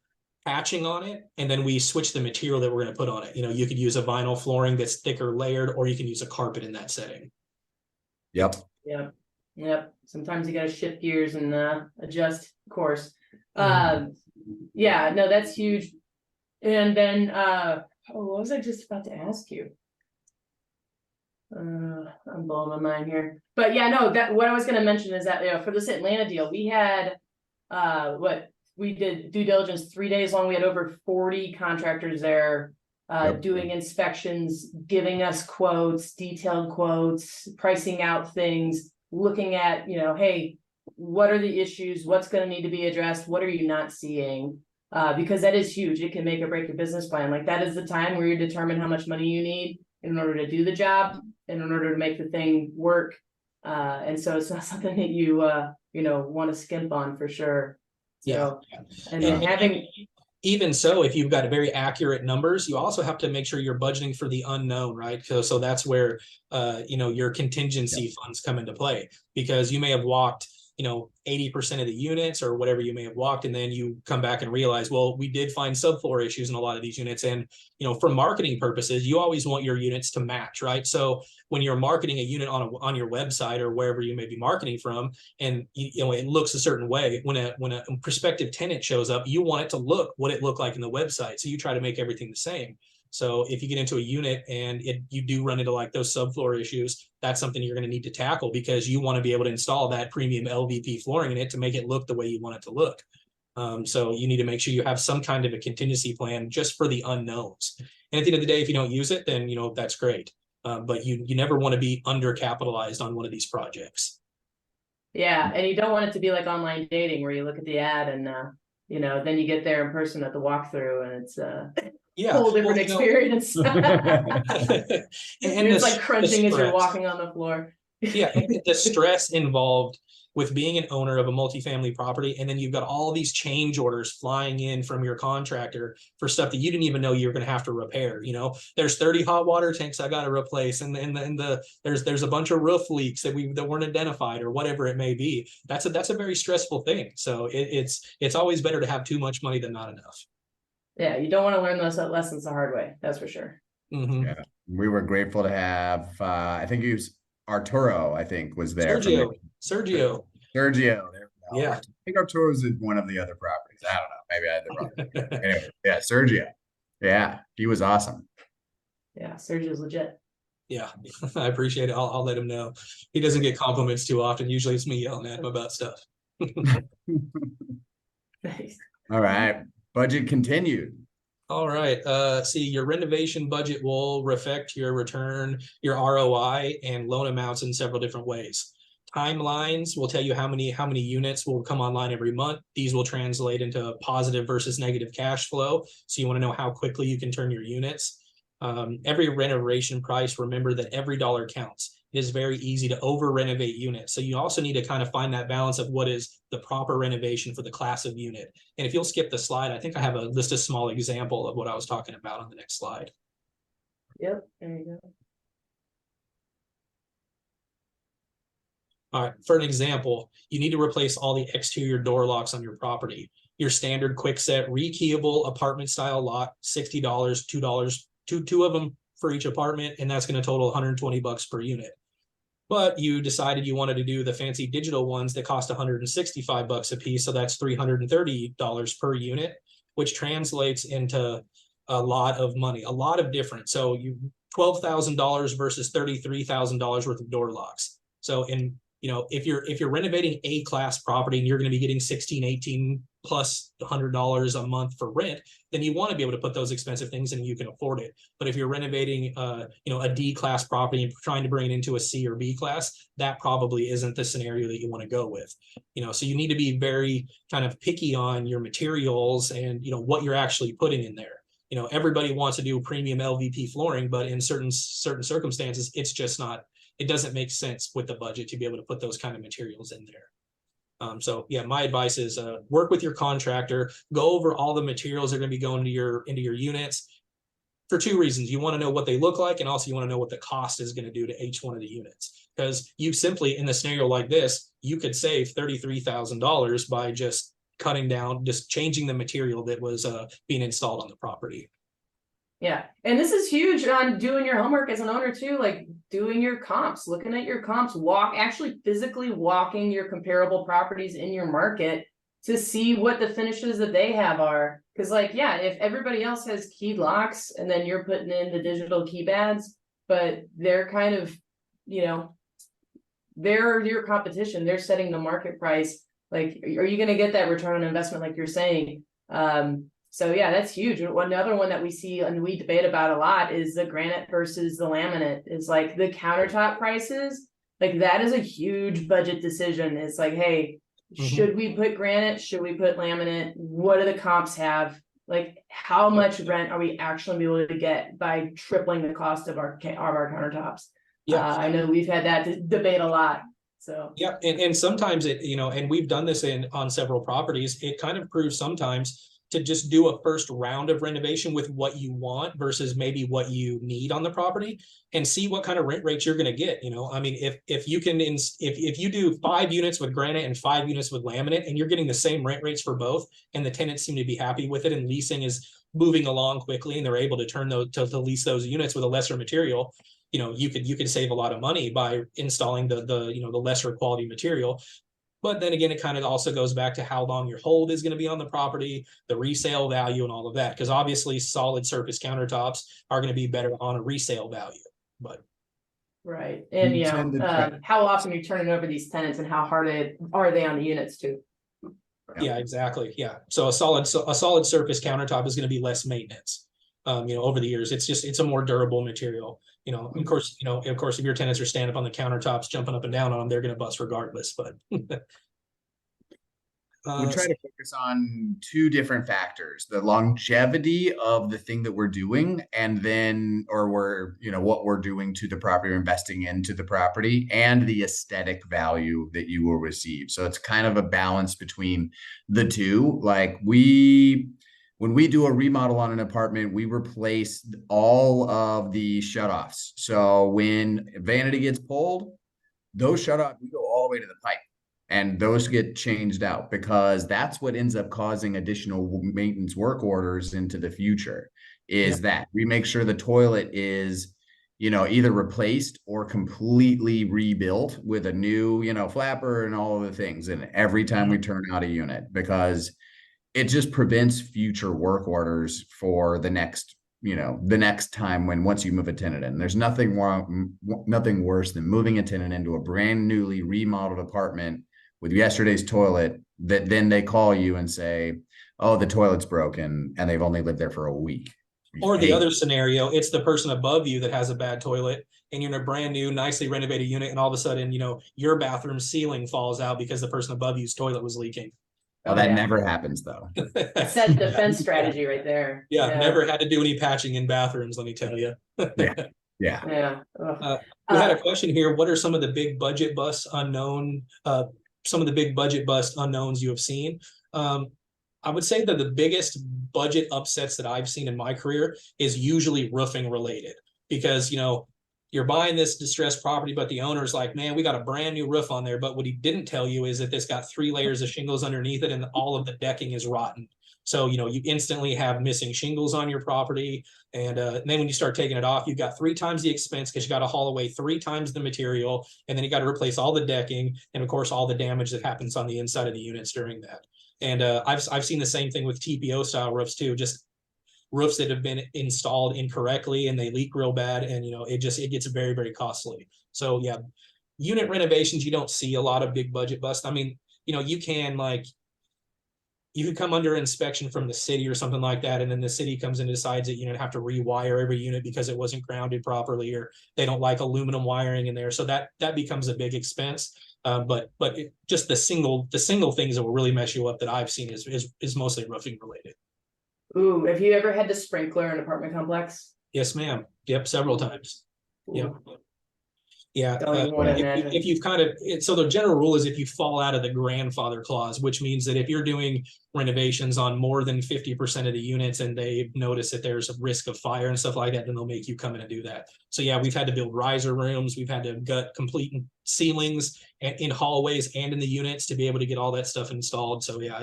patching on it and then we switch the material that we're going to put on it? You know, you could use a vinyl flooring that's thicker layered, or you can use a carpet in that setting. Yep. Sometimes you got to shift gears and adjust course. Yeah, no, that's huge. And then what was I just about to ask you? I'm blowing my mind here. But yeah, no, that what I was going to mention is that, you know, for this Atlanta deal, we had we did due diligence 3 days long. We had over 40 contractors there doing inspections, giving us quotes, detailed quotes, pricing out things, looking at, you know, hey, what are the issues? What's going to need to be addressed? What are you not seeing? Because that is huge. It can make or break your business plan. Like, that is the time where you determine how much money you need in order to do the job and in order to make the thing work. And so it's not something that you, you know, want to skimp on for sure. So, and having, even so, if you've got very accurate numbers, you also have to make sure you're budgeting for the unknown, right? So that's where, you know, your contingency funds come into play, because you may have walked, you know, 80% of the units or whatever you may have walked, and then you come back and realize, well, we did find subfloor issues in a lot of these units. And, you know, for marketing purposes, you always want your units to match, right? So when you're marketing a unit on your website or wherever you may be marketing from, and you know, it looks a certain way, when a prospective tenant shows up, you want it to look what it looked like in the website. So you try to make everything the same. So if you get into a unit and you do run into like those subfloor issues, that's something you're going to need to tackle, because you want to be able to install that premium LVP flooring in it to make it look the way you want it to look. So you need to make sure you have some kind of a contingency plan just for the unknowns. And at the end of the day, if you don't use it, then, you know, that's great. But you never want to be undercapitalized on one of these projects. yeah, and you don't want it to be like online dating where you look at the ad and you know, then you get there in person at the walkthrough and it's whole different experience. and it's like crunching as you're walking on the floor. Yeah, the stress involved with being an owner of a multifamily property, and then you've got all these change orders flying in from your contractor for stuff that you didn't even know you were going to have to repair. You know, there's 30 hot water tanks I got to replace, and there's a bunch of roof leaks that weren't identified, or whatever it may be. That's a very stressful thing. So it's always better to have too much money than not enough. Yeah, you don't want to learn those lessons the hard way. That's for sure. Yeah, we were grateful to have. I think he was Arturo. I think was there. Sergio. There we go. Yeah, I think Arturo was at one of the other properties. I don't know. Maybe I had the wrong. Anyway, yeah, Sergio. Yeah, he was awesome. Yeah, Sergio's legit. Yeah, I appreciate it. I'll let him know. He doesn't get compliments too often. Usually it's me yelling at him about stuff. Nice. All right. Budget continued. All right. See, your renovation budget will reflect your return, your ROI, and loan amounts in several different ways. timelines will tell you how many units will come online every month. These will translate into positive versus negative cash flow. So you want to know how quickly you can turn your units. Every renovation price, remember that every dollar counts. It is very easy to over renovate units. So you also need to kind of find that balance of what is the proper renovation for the class of unit. And if you'll skip the slide, I think I have just a small example of what I was talking about on the next slide. Yep, there you go. All right, for an example, you need to replace all the exterior door locks on your property. Your standard quick set rekeyable apartment style lock, $60, $2, two of them for each apartment, and that's going to total $120 per unit. But you decided you wanted to do the fancy digital ones that cost $165 a piece, so that's $330 per unit, which translates into a lot of money, a lot of difference. So you $12,000 versus $33,000 worth of door locks. So if you're renovating a class property and you're going to be getting 16, 18 plus $100 a month for rent, then you want to be able to put those expensive things in and you can afford it. But if you're renovating a D class property and trying to bring it into a C or B class, that probably isn't the scenario that you want to go with. So you need to be very kind of picky on your materials and what you're actually putting in there. Everybody wants to do premium LVP flooring, but in certain circumstances, it's just not. It doesn't make sense with the budget to be able to put those kind of materials in there. So yeah, my advice is work with your contractor, go over all the materials that are going to be going into your units for two reasons. You want to know what they look like, and also you want to know what the cost is going to do to each one of the units. Because you simply, in a scenario like this, you could save $33,000 by just cutting down, just changing the material that was being installed on the property. Yeah, and this is huge on doing your homework as an owner too, like doing your comps, looking at your comps, actually physically walking your comparable properties in your market to see what the finishes that they have are. Because if everybody else has keyed locks and then you're putting in the digital keypads, but they're kind of, they're your competition, they're setting the market price. Like, are you going to get that return on investment like you're saying? So yeah, that's huge. Another one that we see and we debate about a lot is the granite versus the laminate. Is like the countertop prices. Like that is a huge budget decision. It's like, hey, should we put granite? Should we put laminate? What do the comps have? Like, how much rent are we actually able to get by tripling the cost of our countertops? Yeah, I know we've had that debate a lot. So yeah, and sometimes it, and we've done this on several properties. It kind of proves sometimes to just do a first round of renovation with what you want versus maybe what you need on the property, and see what kind of rent rates you're going to get. I mean, if you do 5 units with granite and 5 units with laminate, and you're getting the same rent rates for both, and the tenants seem to be happy with it, and leasing is moving along quickly, and they're able to turn those to lease those units with a lesser material, you could save a lot of money by installing the lesser quality material. But then again, it kind of also goes back to how long your hold is going to be on the property, the resale value, and all of that. Because obviously, solid surface countertops are going to be better on a resale value. But right, and how often you're turning over these tenants, and how hard are they on the units too? Yeah, exactly. Yeah, so a solid surface countertop is going to be less maintenance. Over the years, it's a more durable material. Of course, if your tenants are standing up on the countertops, jumping up and down on them, they're going to bust regardless. But we try to focus on 2 different factors: the longevity of the thing that we're doing, and then, what we're doing to the property or investing into the property, and the aesthetic value that you will receive. So it's kind of a balance between the two. Like when we do a remodel on an apartment, we replace all of the shutoffs. So when vanity gets pulled, those shutoffs go all the way to the pipe, and those get changed out, because that's what ends up causing additional maintenance work orders into the future. That we make sure the toilet is, either replaced or completely rebuilt with a new, flapper and all of the things. And every time we turn out a unit, because it just prevents future work orders for the next time once you move a tenant in. There's nothing worse than moving a tenant into a brand newly remodeled apartment with yesterday's toilet, that then they call you and say, oh, the toilet's broken, and they've only lived there for a week. Or the other scenario, it's the person above you that has a bad toilet, and you're in a brand new, nicely renovated unit, and all of a sudden, you know, your bathroom ceiling falls out because the person above you's toilet was leaking. Well, that never happens though. Set defense strategy right there. Yeah, never had to do any patching in bathrooms, let me tell you. Yeah. We had a question here. What are some of the big budget bust unknowns you have seen? I would say that the biggest budget upsets that I've seen in my career is usually roofing related, because, you know, you're buying this distressed property, but the owner's like, man, we got a brand new roof on there. But what he didn't tell you is that it's got 3 layers of shingles underneath it, and all of the decking is rotten. So, you know, you instantly have missing shingles on your property. And then when you start taking it off, you've got 3 times the expense because you got to haul away 3 times the material. And then you got to replace all the decking and, of course, all the damage that happens on the inside of the units during that. And I've seen the same thing with TPO style roofs too, just roofs that have been installed incorrectly and they leak real bad. And, you know, it gets very, very costly. So yeah, unit renovations, you don't see a lot of big budget bust. I mean, you know, you could come under inspection from the city or something like that, and then the city comes in and decides that you have to rewire every unit because it wasn't grounded properly, or they don't like aluminum wiring in there. So that becomes a big expense. But just the single things that will really mess you up that I've seen is mostly roofing related. Ooh, have you ever had to sprinkler an apartment complex? Yes, ma'am. Yep, several times. Yep. Yeah. If you've so the general rule is if you fall out of the grandfather clause, which means that if you're doing renovations on more than 50% of the units and they notice that there's a risk of fire and stuff like that, then they'll make you come in and do that. So yeah, we've had to build riser rooms. We've had to gut complete ceilings in hallways and in the units to be able to get all that stuff installed. So yeah,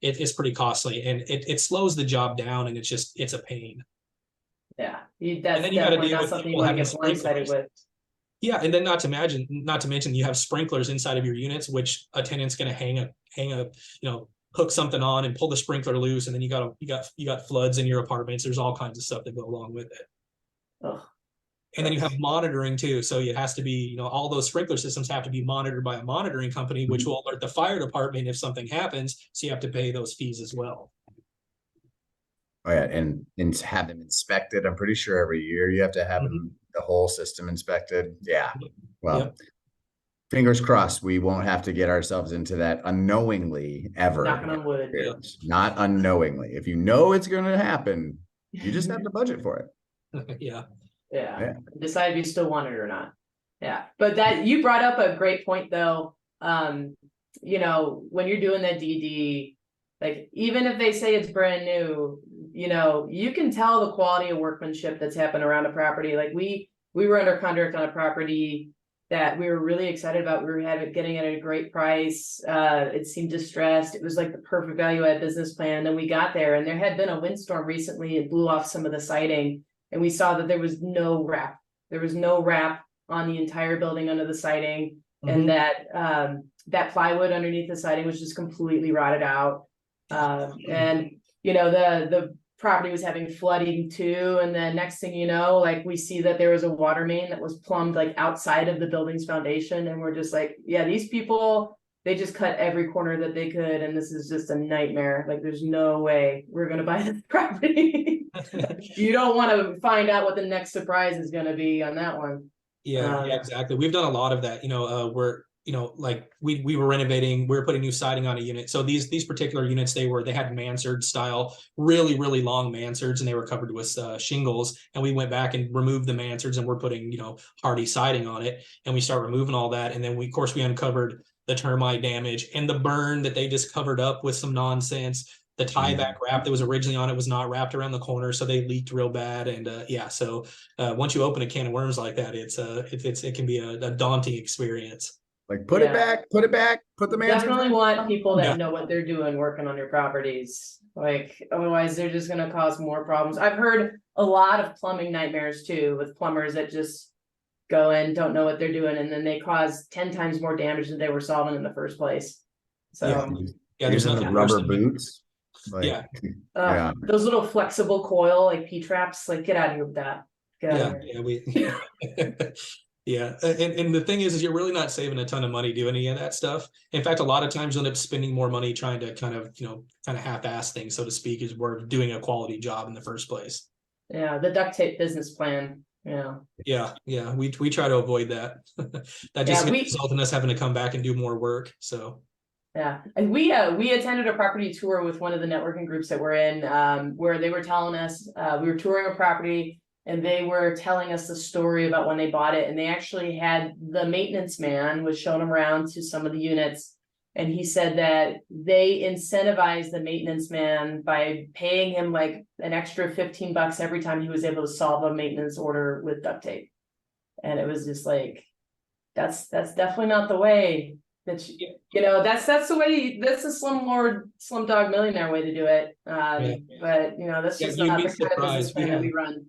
it's pretty costly, and it slows the job down, and it's a pain. Yeah, that's definitely not something you want to get blindsided with. Yeah, and then not to mention you have sprinklers inside of your units, which a tenant's going to hang a hook something on and pull the sprinkler loose, and then you got floods in your apartments. There's all kinds of stuff that go along with it. Oh, and then you have monitoring too, so it has to be, all those sprinkler systems have to be monitored by a monitoring company, which will alert the fire department if something happens. So you have to pay those fees as well. Oh yeah, and have them inspected. I'm pretty sure every year you have to have the whole system inspected. Yeah. Well, fingers crossed we won't have to get ourselves into that unknowingly ever. Knocking on wood. Not unknowingly. If you know it's going to happen, you just have to budget for it. Yeah. Decide if you still want it or not. Yeah. But that you brought up a great point though. When you're doing that DD, like even if they say it's brand new, you can tell the quality of workmanship that's happened around a property. Like we were under contract on a property that we were really excited about. We were getting it at a great price. It seemed distressed. It was like the perfect value add business plan. Then we got there, and there had been a windstorm recently. It blew off some of the siding, and we saw that there was no wrap. There was no wrap on the entire building under the siding, and that plywood underneath the siding was just completely rotted out. And the property was having flooding too, and then next thing you know, like we see that there was a water main that was plumbed like outside of the building's foundation, and we're just like, yeah, these people, they just cut every corner that they could, and this is just a nightmare. Like there's no way we're gonna buy this property. You don't want to find out what the next surprise is gonna be on that one. Yeah, exactly. We've done a lot of that. We were renovating, we were putting new siding on a unit. So these particular units, they had mansard style, really, really long mansards, and they were covered with shingles. And we went back and removed the mansards, and we're putting, hardy siding on it. And we start removing all that. And then we uncovered the termite damage and the burn that they just covered up with some nonsense. The tie-back wrap that was originally on it was not wrapped around the corner, so they leaked real bad. And so once you open a can of worms like that, it can be a daunting experience. Like put it back, put the man. Definitely want people that know what they're doing working on your properties. Like otherwise they're just gonna cause more problems. I've heard a lot of plumbing nightmares too, with plumbers that just go in, don't know what they're doing, and then they cause 10 times more damage than they were solving in the first place. So there's nothing rubber boots. Those little flexible coil like P-traps, like get out of here with that. And the thing is you're really not saving a ton of money doing any of that stuff. In fact, a lot of times you end up spending more money trying to kind of half-ass things, so to speak, as we're doing a quality job in the first place. Yeah, the duct tape business plan. Yeah. Yeah. We try to avoid that. That just Yeah, results in us having to come back and do more work. So Yeah, and we attended a property tour with one of the networking groups that we're in, where they were telling us, we were touring a property and they were telling us the story about when they bought it, and they actually had the maintenance man was showing them around to some of the units, and he said that they incentivized the maintenance man by paying him like an extra $15 every time he was able to solve a maintenance order with duct tape, and it was just like, that's definitely not the way. That's that's the way, that's a slumdog millionaire way to do it. But that's just you'd not be the kind of business surprised. plan that we run.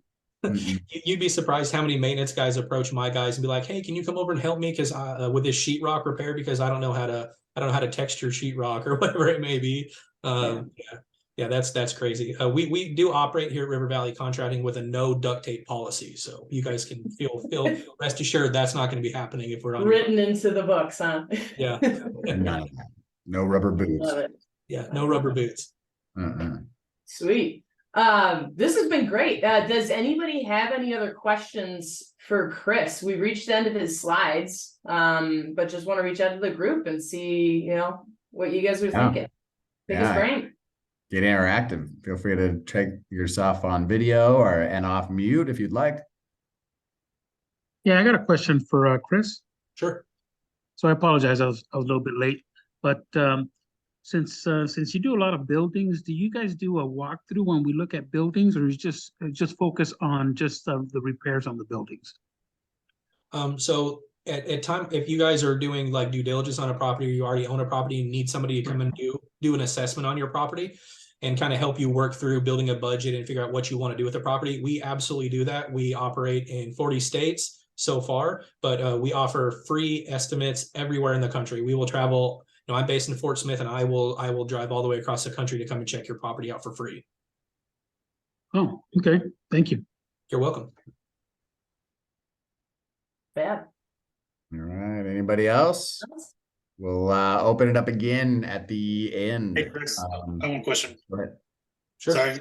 You'd be surprised how many maintenance guys approach my guys and be like, "Hey, can you come over and help me because with this sheetrock repair, because I don't know how to texture sheetrock or whatever it may be." That's crazy. We do operate here at River Valley Contracting with a no duct tape policy, so you guys can feel rest assured that's not going to be happening if we're on Written into the books, huh? Yeah. No rubber boots. Love it. Yeah, no rubber boots. Sweet. This has been great. Does anybody have any other questions for Chris? We reached the end of his slides, but just want to reach out to the group and see, what you guys are thinking. I think it's great. Get interactive. Feel free to take yourself on video and off mute if you'd like. Yeah, I got a question for Chris. Sure. So I apologize, I was a little bit late, but since you do a lot of buildings, do you guys do a walkthrough when we look at buildings, or is just focus on just the repairs on the buildings? So at time, if you guys are doing like due diligence on a property, or you already own a property and need somebody to come and do an assessment on your property and kind of help you work through building a budget and figure out what you want to do with the property, we absolutely do that. We operate in 40 states so far, but we offer free estimates everywhere in the country. We will travel. I'm based in Fort Smith, and I will drive all the way across the country to come and check your property out for free. Oh, okay. Thank you. You're welcome. Bad. All right. Anybody else? We'll open it up again at the end. Hey, Chris, I have one question. Go ahead. Sure. Sorry.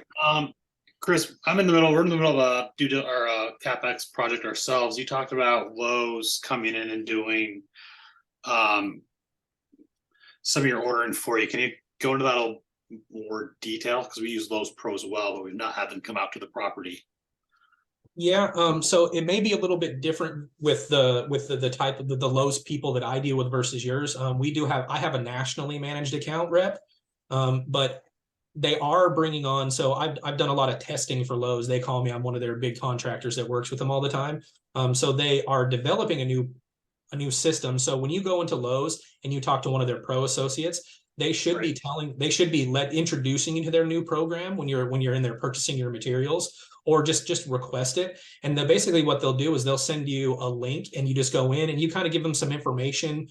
Chris, we're in the middle of a CapEx project ourselves. You talked about Lowe's coming in and doing some of your ordering for you. Can you go into that a little more detail? Because we use Lowe's Pro as well, but we've not had them come out to the property. Yeah, so it may be a little bit different with the type of the Lowe's people that I deal with versus yours. I have a nationally managed account rep, but they are bringing on. So I've done a lot of testing for Lowe's. They call me. I'm one of their big contractors that works with them all the time. So they are developing a new system. So when you go into Lowe's and you talk to one of their pro associates, they should be introducing you to their new program when you're in there purchasing your materials, or just request it. And basically what they'll do is they'll send you a link, and you just go in and you kind of give them some information,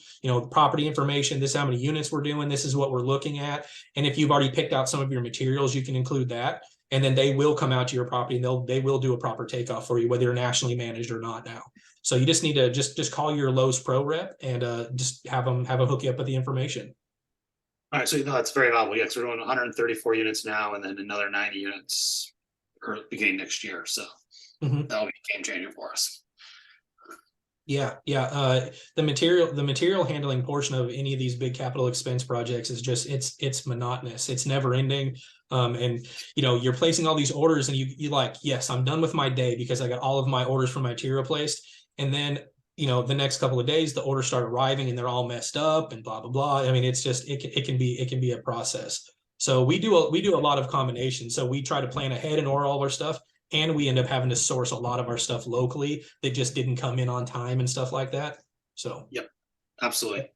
property information. This is how many units we're doing. This is what we're looking at. And if you've already picked out some of your materials, you can include that. And then they will come out to your property and they will do a proper takeoff for you, whether you're nationally managed or not now. So you just need to just call your Lowe's Pro rep and just have them hook you up with the information. All right, so that's very valuable. Yes, we're doing 134 units now, and then another 90 units beginning next year. So that'll be a game changer for us. Yeah. The material handling portion of any of these big capital expense projects is just it's monotonous. It's never ending. And you're placing all these orders, and you like, yes, I'm done with my day because I got all of my orders for my material placed. And then the next couple of days the orders start arriving and they're all messed up and blah blah blah. I mean, it's just it can be a process. So we do a lot of combinations. So we try to plan ahead and order all of our stuff, and we end up having to source a lot of our stuff locally that just didn't come in on time and stuff like that. So yep, absolutely.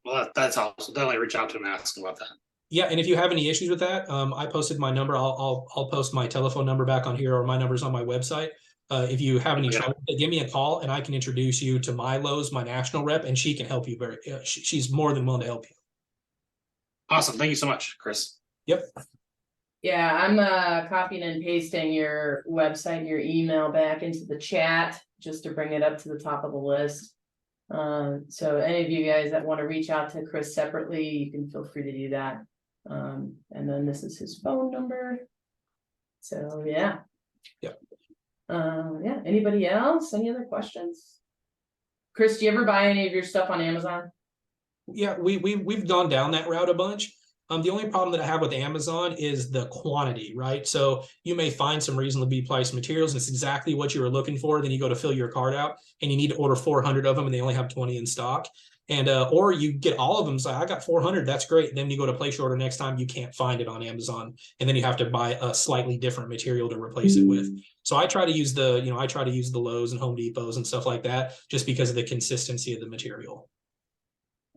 Well, that's awesome. Definitely reach out to them and ask them about that. Yeah, and if you have any issues with that, I posted my number. I'll post my telephone number back on here, or my number's on my website. If you have any trouble, give me a call, and I can introduce you to my Lowe's, my national rep, and she can help you. She's more than willing to help you. Awesome. Thank you so much, Chris. Yep. Yeah, I'm copying and pasting your website and your email back into the chat just to bring it up to the top of the list. So any of you guys that want to reach out to Chris separately, you can feel free to do that. And then this is his phone number. So yeah. Yep. Yeah, anybody else? Any other questions? Chris, do you ever buy any of your stuff on Amazon? Yeah, we've gone down that route a bunch. The only problem that I have with Amazon is the quantity, right? So you may find some reasonably priced materials, and it's exactly what you were looking for. Then you go to fill your cart out, and you need to order 400 of them, and they only have 20 in stock. And or you get all of them. So I got 400. That's great. Then you go to place your order next time, you can't find it on Amazon, and then you have to buy a slightly different material to replace it with. So I try to use the Lowe's and Home Depots and stuff like that, just because of the consistency of the material.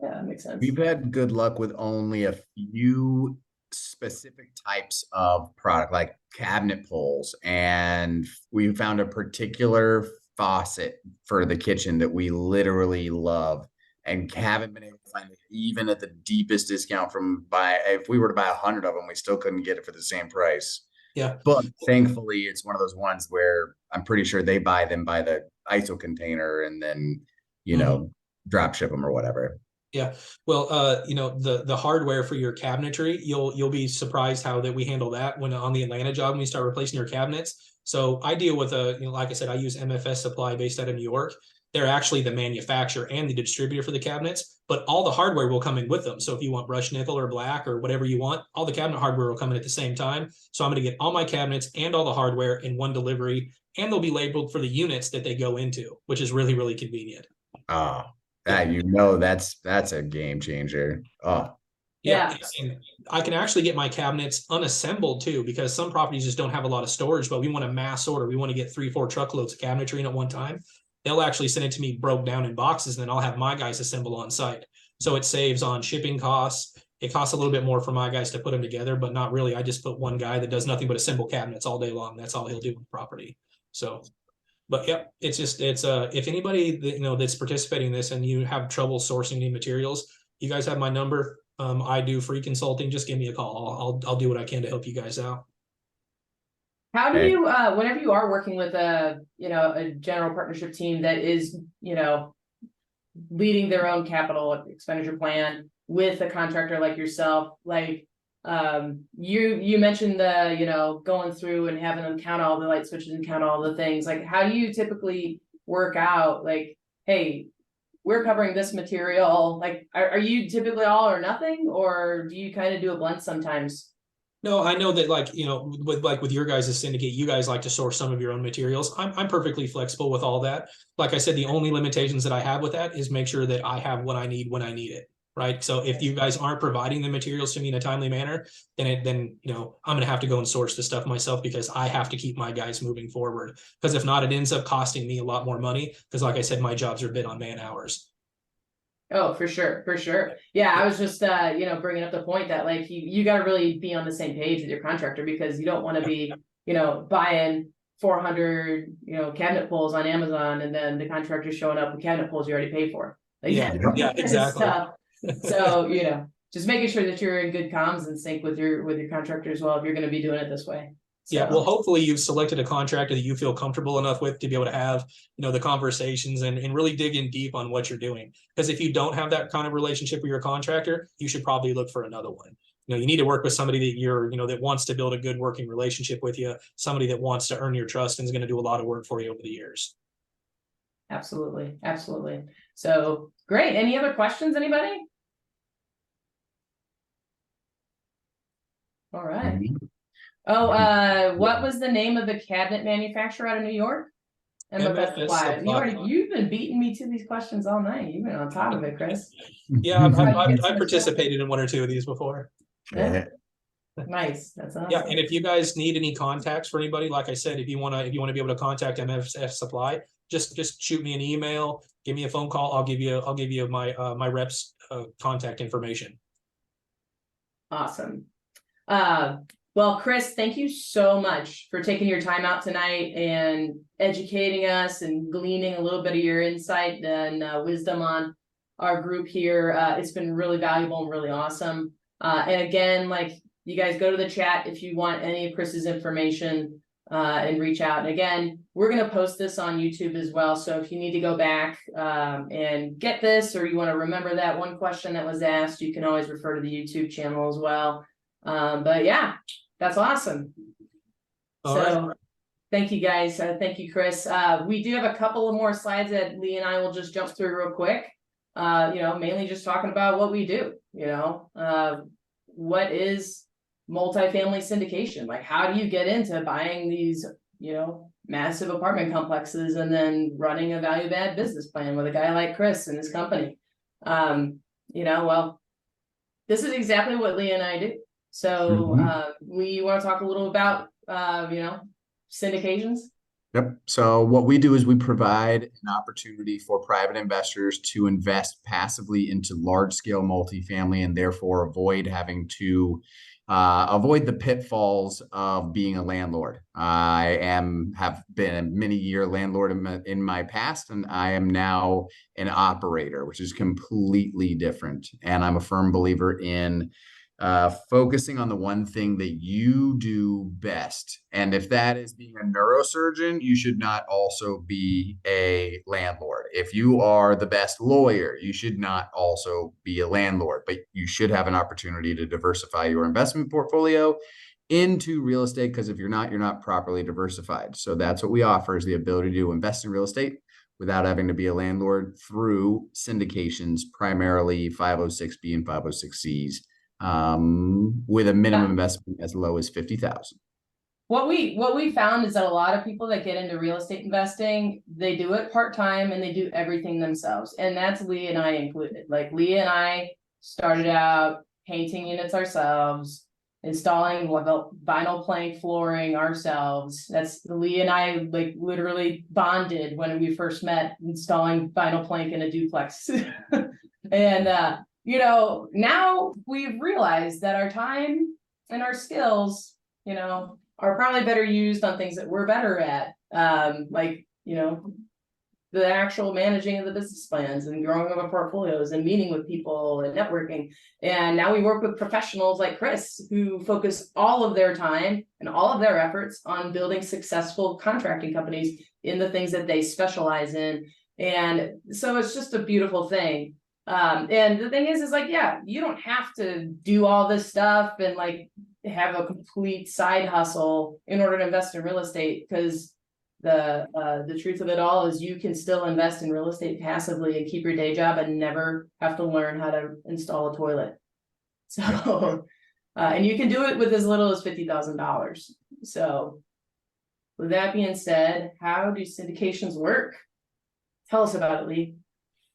Yeah, that makes sense. We've had good luck with only a few specific types of product, like cabinet pulls, and we found a particular faucet for the kitchen that we literally love and haven't been able to find it even at the deepest discount if we were to buy 100 of them, we still couldn't get it for the same price. Yeah. But thankfully it's one of those ones where I'm pretty sure they buy them by the ISO container and then, drop ship them or whatever. Yeah. Well, the hardware for your cabinetry, you'll be surprised how that we handle that when on the Atlanta job, when we start replacing your cabinets. So I deal with like I said, I use MFS Supply based out of New York. They're actually the manufacturer and the distributor for the cabinets, but all the hardware will come in with them. So if you want brushed nickel or black or whatever you want, all the cabinet hardware will come in at the same time. So I'm going to get all my cabinets and all the hardware in one delivery, and they'll be labeled for the units that they go into, which is really, really convenient. Oh. That's a game changer. Oh, yeah. And I can actually get my cabinets unassembled too, because some properties just don't have a lot of storage, but we want to mass order. We want to get 3-4 truckloads of cabinetry in at one time. They'll actually send it to me broke down in boxes, and then I'll have my guys assemble on site. So it saves on shipping costs. It costs a little bit more for my guys to put them together, but not really. I just put one guy that does nothing but assemble cabinets all day long. That's all he'll do with the property. So but yeah, it's if anybody that's participating in this and you have trouble sourcing any materials, you guys have my number. I do free consulting. Just give me a call. I'll do what I can to help you guys out. How do you whenever you are working with a general partnership team that is leading their own capital expenditure plan with a contractor like yourself, like you mentioned the going through and having them count all the light switches and count all the things, like how do you typically work out, like, hey, we're covering this material, like are you typically all or nothing, or do you kind of do a blend sometimes? No, I know that with your guys' syndicate, you guys like to source some of your own materials. I'm perfectly flexible with all that. Like I said, the only limitations that I have with that is make sure that I have what I need when I need it. Right. So if you guys aren't providing the materials to me in a timely manner, then I'm going to have to go and source the stuff myself, because I have to keep my guys moving forward. Because if not, it ends up costing me a lot more money, because like I said, my jobs are bid on man hours. Oh, for sure. Yeah, I was just bringing up the point that like you got to really be on the same page with your contractor, because you don't want to be buying 400 cabinet pulls on Amazon and then the contractor showing up with cabinet pulls you already paid for. Like, yeah, exactly. So just making sure that you're in good comms and sync with your contractor as well, if you're going to be doing it this way. So. Yeah, well, hopefully you've selected a contractor that you feel comfortable enough with to be able to have, the conversations and really dig in deep on what you're doing. Because if you don't have that kind of relationship with your contractor, you should probably look for another one. You need to work with somebody that that wants to build a good working relationship with you, somebody that wants to earn your trust and is going to do a lot of work for you over the years. Absolutely. So great. Any other questions, anybody? All right. Oh, what was the name of the cabinet manufacturer out of New York? MFS Supply. You've been beating me to these questions all night. You've been on top of it, Chris. Yeah, I've participated in one or two of these before. Yeah. Nice. That's awesome. Yeah, and if you guys need any contacts for anybody, like I said, if you want to be able to contact MFS Supply, just shoot me an email, give me a phone call. I'll give you my my reps contact information. Awesome. Well, Chris, thank you so much for taking your time out tonight and educating us and gleaning a little bit of your insight and wisdom on our group here. It's been really valuable and really awesome. And again, like, you guys go to the chat if you want any of Chris's information and reach out. And again, we're going to post this on YouTube as well. So if you need to go back and get this, or you want to remember that one question that was asked, you can always refer to the YouTube channel as well. But yeah, that's awesome. All right. Thank you, guys. Thank you, Chris. We do have a couple of more slides that Lee and I will just jump through real quick. Mainly just talking about what we do, what is multifamily syndication? Like, how do you get into buying these, massive apartment complexes and then running a value add business plan with a guy like Chris and his company? Well, this is exactly what Lee and I do. So we want to talk a little about, syndications. Yep. So what we do is we provide an opportunity for private investors to invest passively into large scale multifamily and therefore avoid having to avoid the pitfalls of being a landlord. I have been a many-year landlord in my past, and I am now an operator, which is completely different. And I'm a firm believer in focusing on the one thing that you do best. And if that is being a neurosurgeon, you should not also be a landlord. If you are the best lawyer, you should not also be a landlord, but you should have an opportunity to diversify your investment portfolio into real estate, because if you're not properly diversified. So that's what we offer, is the ability to invest in real estate without having to be a landlord through syndications, primarily 506B and 506Cs. With a minimum investment as low as $50,000. What we found is that a lot of people that get into real estate investing, they do it part-time and they do everything themselves. And that's Lee and I included. Like, Lee and I started out painting units ourselves, installing vinyl plank flooring ourselves. That's Lee and I, like, literally bonded when we first met, installing vinyl plank in a duplex. And now we've realized that our time and our skills, are probably better used on things that we're better at. The actual managing of the business plans and growing of our portfolios and meeting with people and networking. And now we work with professionals like Chris, who focus all of their time and all of their efforts on building successful contracting companies in the things that they specialize in. And so it's just a beautiful thing. And the thing is you don't have to do all this stuff and have a complete side hustle in order to invest in real estate, because the truth of it all is you can still invest in real estate passively and keep your day job and never have to learn how to install a toilet. So, and you can do it with as little as $50,000. So with that being said, how do syndications work? Tell us about it, Lee.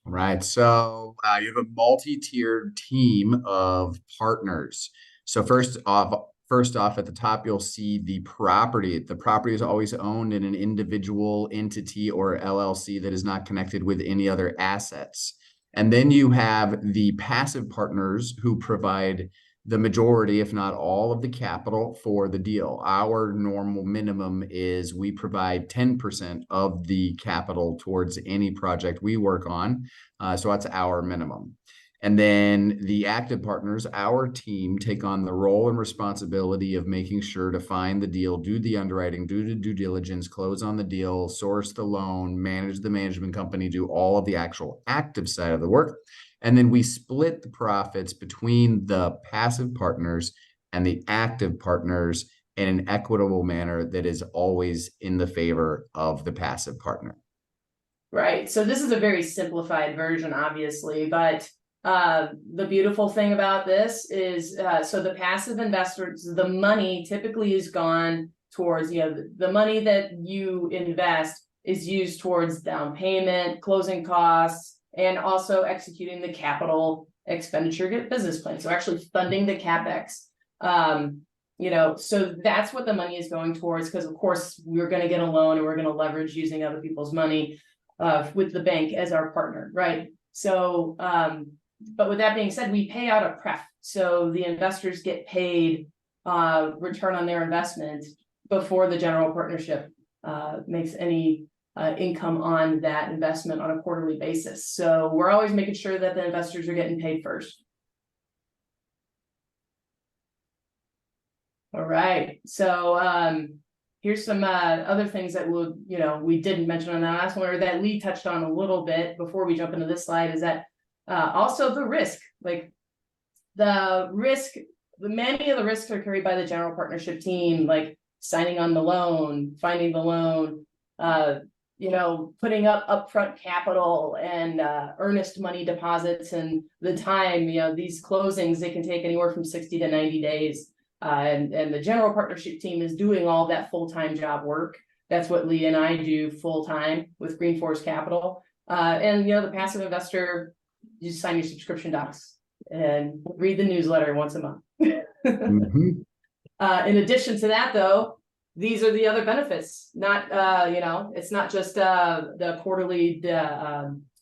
Right. So you have a multi-tiered team of partners. So first off, at the top, you'll see the property. The property is always owned in an individual entity or LLC that is not connected with any other assets. And then you have the passive partners who provide the majority, if not all, of the capital for the deal. Our normal minimum is we provide 10% of the capital towards any project we work on. So that's our minimum. And then the active partners, our team, take on the role and responsibility of making sure to find the deal, do the underwriting, do the due diligence, close on the deal, source the loan, manage the management company, do all of the actual active side of the work. And then we split the profits between the passive partners and the active partners in an equitable manner that is always in the favor of the passive partner. Right. So this is a very simplified version, obviously, but the beautiful thing about this is, so the passive investors, the money typically is gone towards, the money that you invest is used towards down payment, closing costs, and also executing the capital expenditure business plan. So actually funding the CapEx. So that's what the money is going towards, because of course we're going to get a loan and we're going to leverage using other people's money with the bank as our partner, right? So, but with that being said, we pay out a pref. So the investors get paid return on their investment before the general partnership makes any income on that investment on a quarterly basis. So we're always making sure that the investors are getting paid first. All right. So here's some other things that we didn't mention on that last one, or that Lee touched on a little bit before we jump into this slide, is that also the risk, many of the risks are carried by the general partnership team. Like signing on the loan, finding the loan, putting up upfront capital and earnest money deposits, and the time, these closings, they can take anywhere from 60 to 90 days. And the general partnership team is doing all that full-time job work. That's what Lee and I do full-time with Green Forest Capital. The passive investor, you just sign your subscription docs and read the newsletter once a month. Mhm. In addition to that, though, these are the other benefits. Not, it's not just the quarterly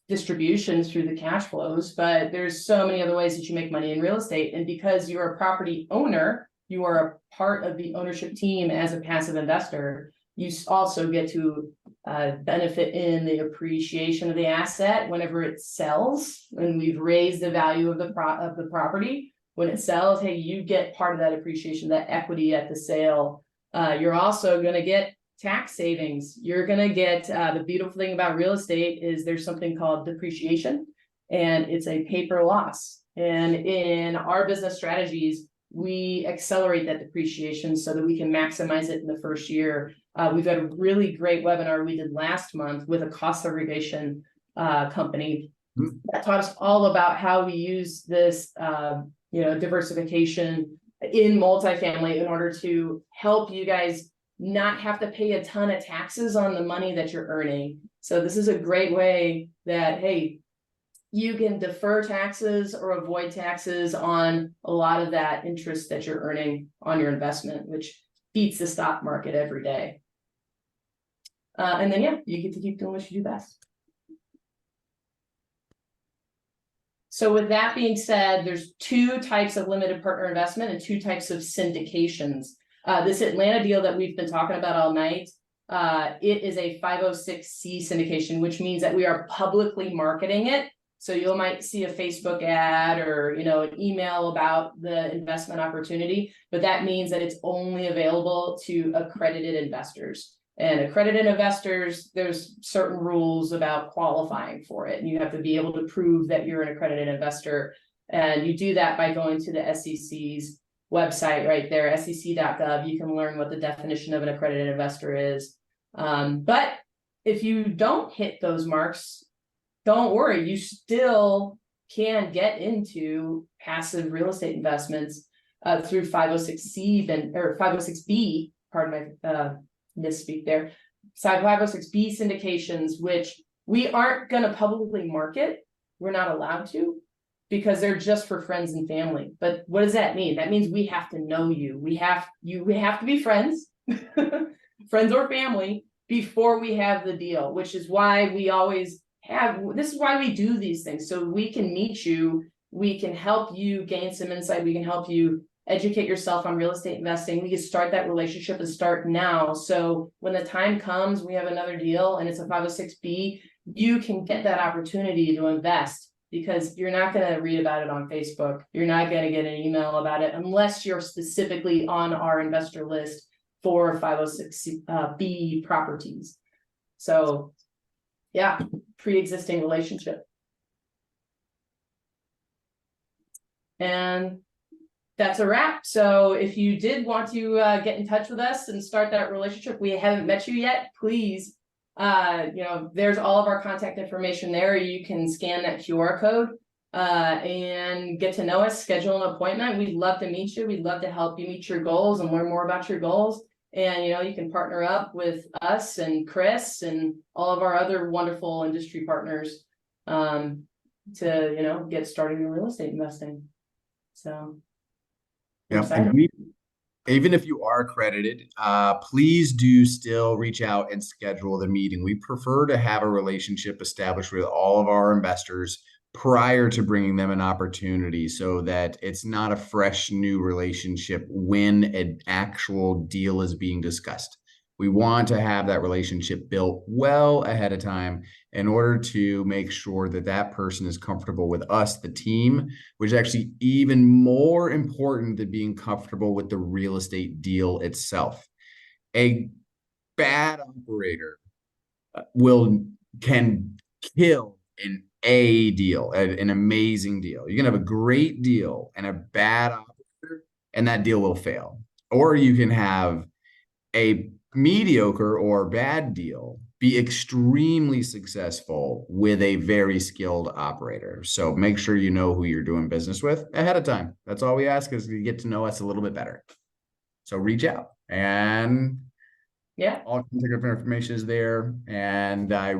distributions through the cash flows, but there's so many other ways that you make money in real estate. And because you're a property owner, you are a part of the ownership team as a passive investor. You also get to benefit in the appreciation of the asset whenever it sells. And we've raised the value of the property. When it sells, hey, you get part of that appreciation, that equity at the sale. You're also going to get tax savings. You're going to get the beautiful thing about real estate is there's something called depreciation, and it's a paper loss. And in our business strategies, we accelerate that depreciation so that we can maximize it in the first year. We've got a really great webinar we did last month with a cost segregation company that taught us all about how we use this diversification in multifamily in order to help you guys not have to pay a ton of taxes on the money that you're earning. So this is a great way that, hey, you can defer taxes or avoid taxes on a lot of that interest that you're earning on your investment, which beats the stock market every day. And then, you get to keep doing what you do best. So with that being said, there's two types of limited partner investment and two types of syndications. This Atlanta deal that we've been talking about all night, it is a 506C syndication, which means that we are publicly marketing it. So you might see a Facebook ad or, an email about the investment opportunity, but that means that it's only available to accredited investors. And accredited investors, there's certain rules about qualifying for it. And you have to be able to prove that you're an accredited investor. And you do that by going to the SEC's website right there, sec.gov. You can learn what the definition of an accredited investor is. But if you don't hit those marks, don't worry, you still can get into passive real estate investments through 506C or 506B, pardon my misspeak there, 506B syndications, which we aren't going to publicly market. We're not allowed to, because they're just for friends and family. But what does that mean? That means we have to know you. We have to be friends, friends or family, before we have the deal, which is why we always this is why we do these things, so we can meet you, we can help you gain some insight, we can help you educate yourself on real estate investing. We can start that relationship and start now. So when the time comes, we have another deal and it's a 506B, you can get that opportunity to invest, because you're not going to read about it on Facebook. You're not going to get an email about it unless you're specifically on our investor list for 506B properties. So pre-existing relationship. And that's a wrap. So if you did want to get in touch with us and start that relationship, we haven't met you yet, please, there's all of our contact information there. You can scan that QR code and get to know us, schedule an appointment. We'd love to meet you. We'd love to help you meet your goals and learn more about your goals. And, you can partner up with us and Chris and all of our other wonderful industry partners to, get started in real estate investing. So. And even if you are accredited, please do still reach out and schedule the meeting. We prefer to have a relationship established with all of our investors prior to bringing them an opportunity, so that it's not a fresh new relationship when an actual deal is being discussed. We want to have that relationship built well ahead of time in order to make sure that that person is comfortable with us, the team, which is actually even more important than being comfortable with the real estate deal itself. A bad operator can kill an deal, an amazing deal. You can have a great deal and a bad operator, and that deal will fail. Or you can have a mediocre or bad deal be extremely successful with a very skilled operator. So make sure you know who you're doing business with ahead of time. That's all we ask, is you get to know us a little bit better. So reach out, and Yeah, all contact information is there. And we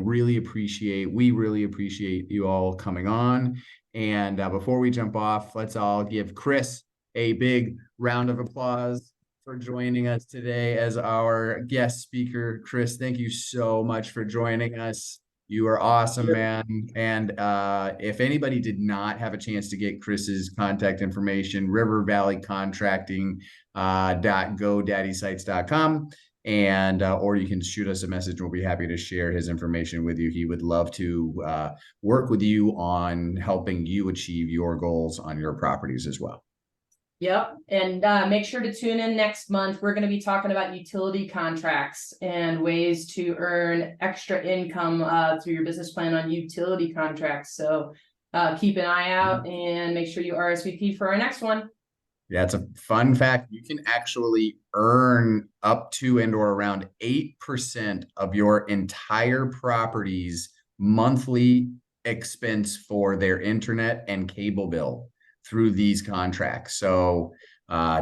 really appreciate you all coming on. And before we jump off, let's all give Chris a big round of applause for joining us today as our guest speaker. Chris, thank you so much for joining us. You are awesome, man. And if anybody did not have a chance to get Chris's contact information, rivervalleycontracting.godaddysites.com. And or you can shoot us a message. We'll be happy to share his information with you. He would love to work with you on helping you achieve your goals on your properties as well. yep. And make sure to tune in next month. We're going to be talking about utility contracts and ways to earn extra income through your business plan on utility contracts. So keep an eye out and make sure you RSVP for our next one. Yeah, it's a fun fact. You can actually earn up to and or around 8% of your entire property's monthly expense for their internet and cable bill through these contracts. So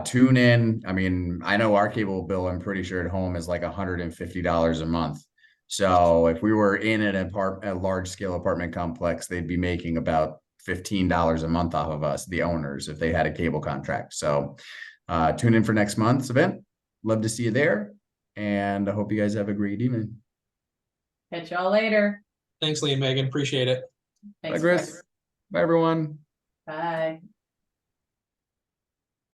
tune in. I mean, I know our cable bill, I'm pretty sure at home, is like $150 a month. So if we were in a large scale apartment complex, they'd be making about $15 a month off of us, the owners, if they had a cable contract. So tune in for next month's event. Love to see you there. And I hope you guys have a great evening. Catch y'all later. Thanks, Lee and Megan. Appreciate it. Thanks, Bye, Chris. Bye, everyone. Bye.